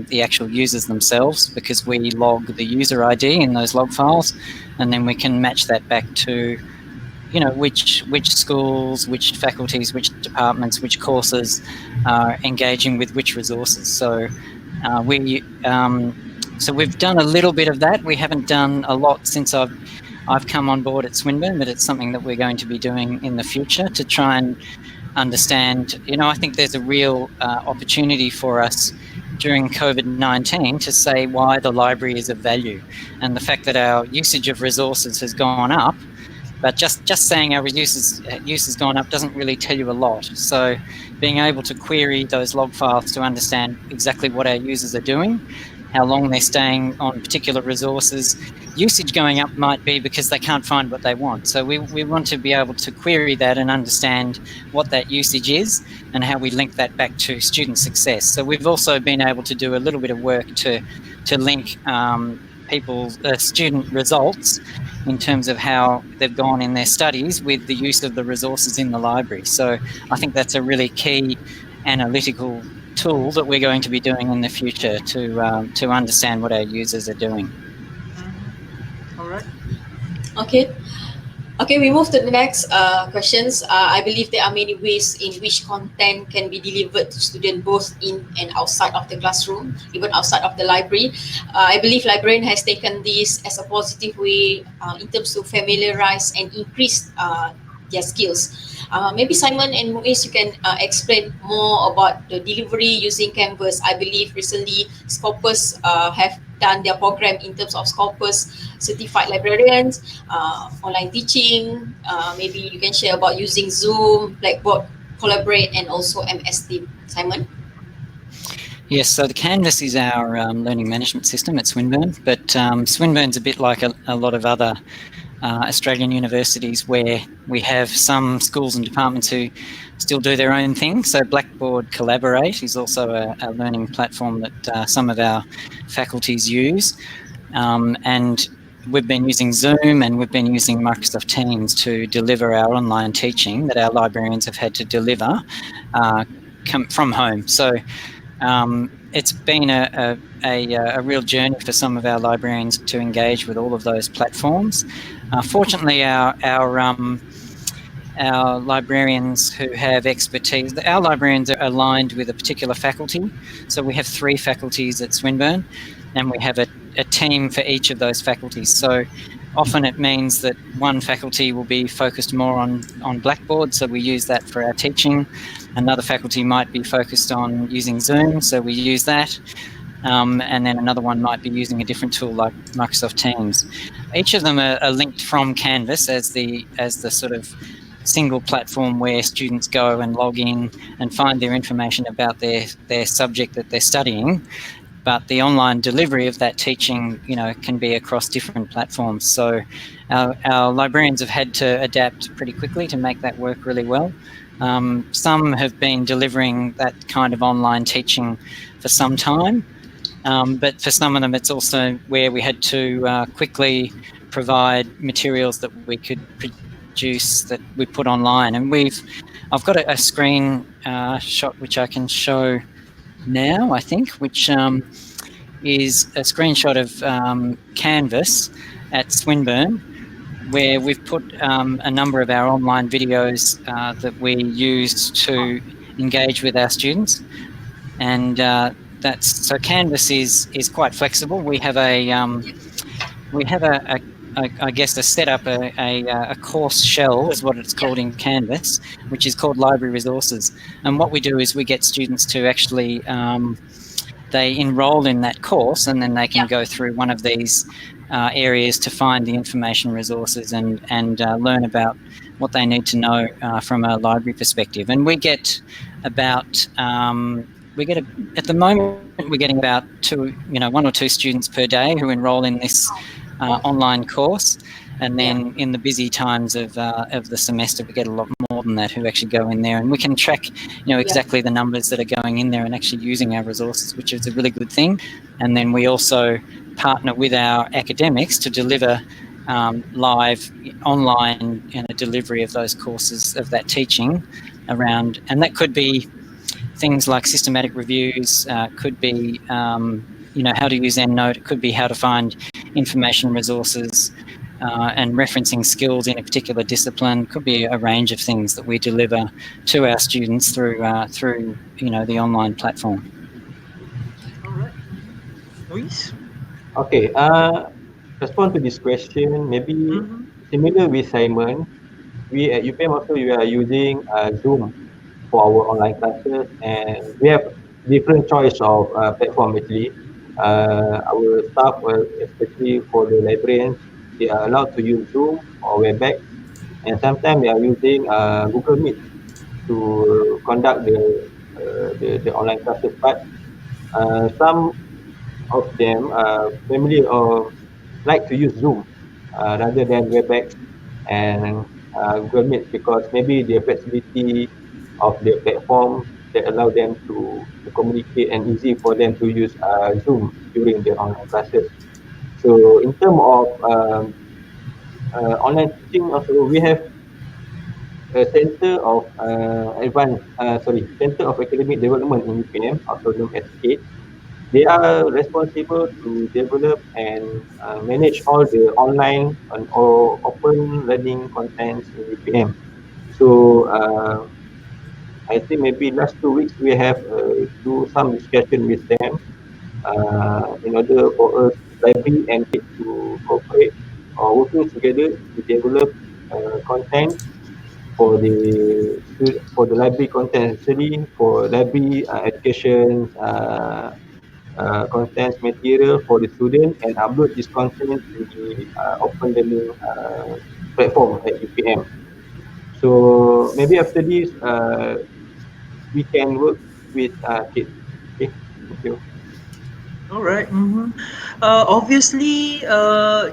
the actual users themselves, because we log the user ID in those log files, and then we can match that back to which schools, which faculties, which departments, which courses are engaging with which resources. So so we've done a little bit of that. We haven't done a lot since I've come on board at Swinburne, but it's something that we're going to be doing in the future to try and understand. I think there's a real opportunity for us during COVID-19 to say why the library is of value, and the fact that our usage of resources has gone up. But just saying our use has gone up doesn't really tell you a lot. So being able to query those log files to understand exactly what our users are doing how long they're staying on particular resources. Usage going up might be because they can't find what they want. So we want to be able to query that and understand what that usage is and how we link that back to student success. So we've also been able to do a little bit of work to link people's student results in terms of how they've gone in their studies with the use of the resources in the library. So I think that's a really key analytical tool that we're going to be doing in the future to understand what our users are doing. All right. Okay, we move to the next questions. I believe there are many ways in which content can be delivered to students both in and outside of the classroom, even outside of the library. I believe librarian has taken this as a positive way in terms to familiarize and increase their skills. Maybe Simon and Muiz, you can explain more about the delivery using Canvas. I believe recently Scopus have done their program in terms of Scopus certified librarians, online teaching. Maybe you can share about using Zoom, Blackboard, Collaborate, and also MS Team. Simon? Yes, so the Canvas is our learning management system at Swinburne, but Swinburne's a bit like a lot of other Australian universities where we have some schools and departments who still do their own thing. So Blackboard Collaborate is also a learning platform that some of our faculties use. And we've been using Zoom and we've been using Microsoft Teams to deliver our online teaching that our librarians have had to deliver from home. So it's been a real journey for some of our librarians to engage with all of those platforms. Fortunately, our librarians who have expertise, our librarians are aligned with a particular faculty. So we have 3 faculties at Swinburne and we have a team for each of those faculties. So often it means that one faculty will be focused more on Blackboard, so we use that for our teaching. Another faculty might be focused on using Zoom, so we use that. And then another one might be using a different tool like Microsoft Teams. Each of them are linked from Canvas as the sort of single platform where students go and log in and find their information about their subject that they're studying. But the online delivery of that teaching, can be across different platforms. So our librarians have had to adapt pretty quickly to make that work really well. Some have been delivering that kind of online teaching for some time, but for some of them it's also where we had to quickly provide materials that we could produce that we put online. And I've got a screen shot which I can show now, I think, which is a screenshot of Canvas at Swinburne, where we've put a number of our online videos that we used to engage with our students. And so Canvas is quite flexible. We have I guess a setup, a course shell is what it's called in Canvas, which is called Library Resources. And what we do is we get students to actually, they enroll in that course and then they can go through one of these areas to find the information resources and learn about what they need to know from a library perspective. And we get about, at the moment, we're getting about 1 or 2 students per day who enroll in this online course, and then in the busy times of the semester we get a lot more than that who actually go in there, and we can track exactly the numbers that are going in there and actually using our resources, which is a really good thing. And then we also partner with our academics to deliver live online delivery of those courses, of that teaching around, and that could be things like systematic reviews, could be how to use EndNote, it could be how to find information resources and referencing skills in a particular discipline, could be a range of things that we deliver to our students through the online platform. All right. Luis? Okay, respond to this question, maybe similar with Simon, we at UPM also we are using Zoom for our online classes, and we have different choice of platform actually. Our staff, especially for the librarians, they are allowed to use Zoom or Webex, and sometimes they are using Google Meet to conduct the online classes. But some of them familiar or like to use Zoom rather than Webex and Google Meet, because maybe the flexibility of the platform that allow them to communicate and easy for them to use Zoom during the online classes. So in terms of online teaching, also we have a Center of Center of Academic Development in UPM, also known as CADE. They are responsible to develop and manage all the online and or open learning contents in UPM. So I think maybe last 2 weeks we have do some discussion with them in order for us, library and KID, to cooperate or working together to develop content for the library content, especially for library education content material for the student, and upload this content to the open learning platform at UPM. So maybe after this, we can work with kids. Okay, thank you. All right. Obviously,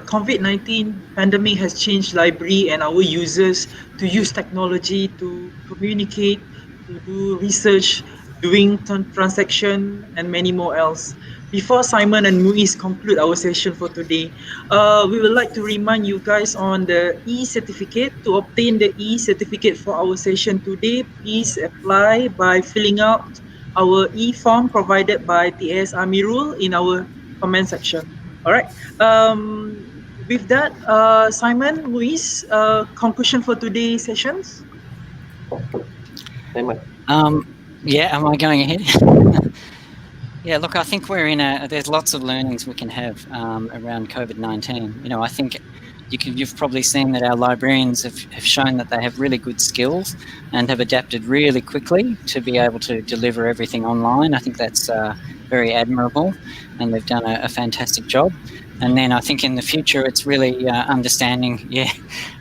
COVID-19 pandemic has changed library and our users to use technology to communicate, to do research, doing transaction, and many more else. Before Simon and Muiz conclude our session for today, we would like to remind you guys on the e-certificate. To obtain the e-certificate for our session today, please apply by filling out our e-form provided by TS Amirul in our comment section. All right. With that, Simon, Muiz, conclusion for today's sessions. Simon. Yeah, am I going ahead? Yeah, look, I think there's lots of learnings we can have around COVID-19. I think you've probably seen that our librarians have shown that they have really good skills and have adapted really quickly to be able to deliver everything online. I think that's very admirable, and they've done a fantastic job. And then I think in the future, it's really understanding,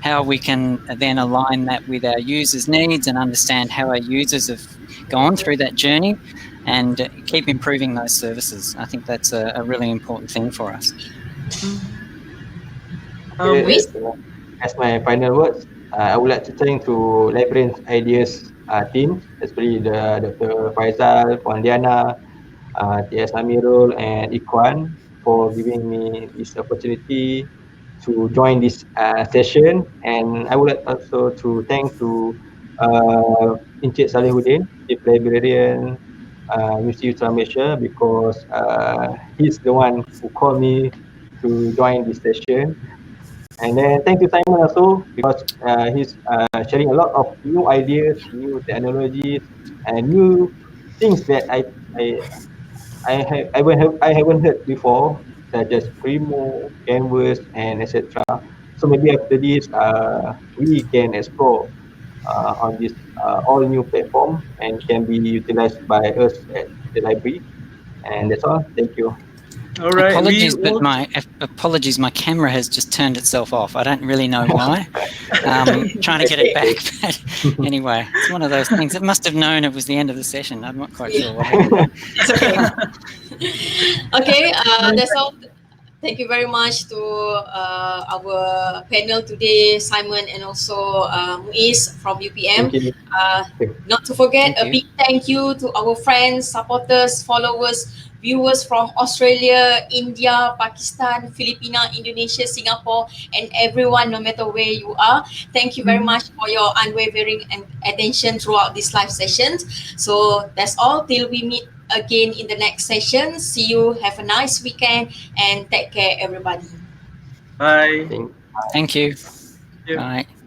how we can then align that with our users' needs and understand how our users have gone through that journey and keep improving those services. I think that's a really important thing for us. Okay, as my final words, I would like to thank to Librarian IDEAS team, especially the Dr. Faisal, Puan Diana, TS Amirul, and Ikwan, for giving me this opportunity to join this session. And I would like also to thank to Encik Salihuddin, Chief Librarian, University of Malaysia, because he's the one who called me to join this session. And then thank you Simon also, because he's sharing a lot of new ideas, new technologies, and new things that I haven't heard before, such as Primo, Canvas, and etc. So maybe after this, we can explore on this all new platform and can be utilized by us at the library. And that's all. Thank you. All right. Apologies, my camera has just turned itself off. I don't really know why. Trying to get it back, but anyway, it's one of those things. It must have known it was the end of the session. I'm not quite sure what happened. It's okay. Okay, that's all. Thank you very much to our panel today, Simon and also Muiz from UPM. Not to forget, a big thank you to our friends, supporters, followers, viewers from Australia, India, Pakistan, Philippines, Indonesia, Singapore, and everyone, no matter where you are. Thank you very much for your unwavering attention throughout these live sessions. So that's all. Till we meet again in the next session. See you. Have a nice weekend and take care, everybody. Bye. Thank you. Yeah. Bye.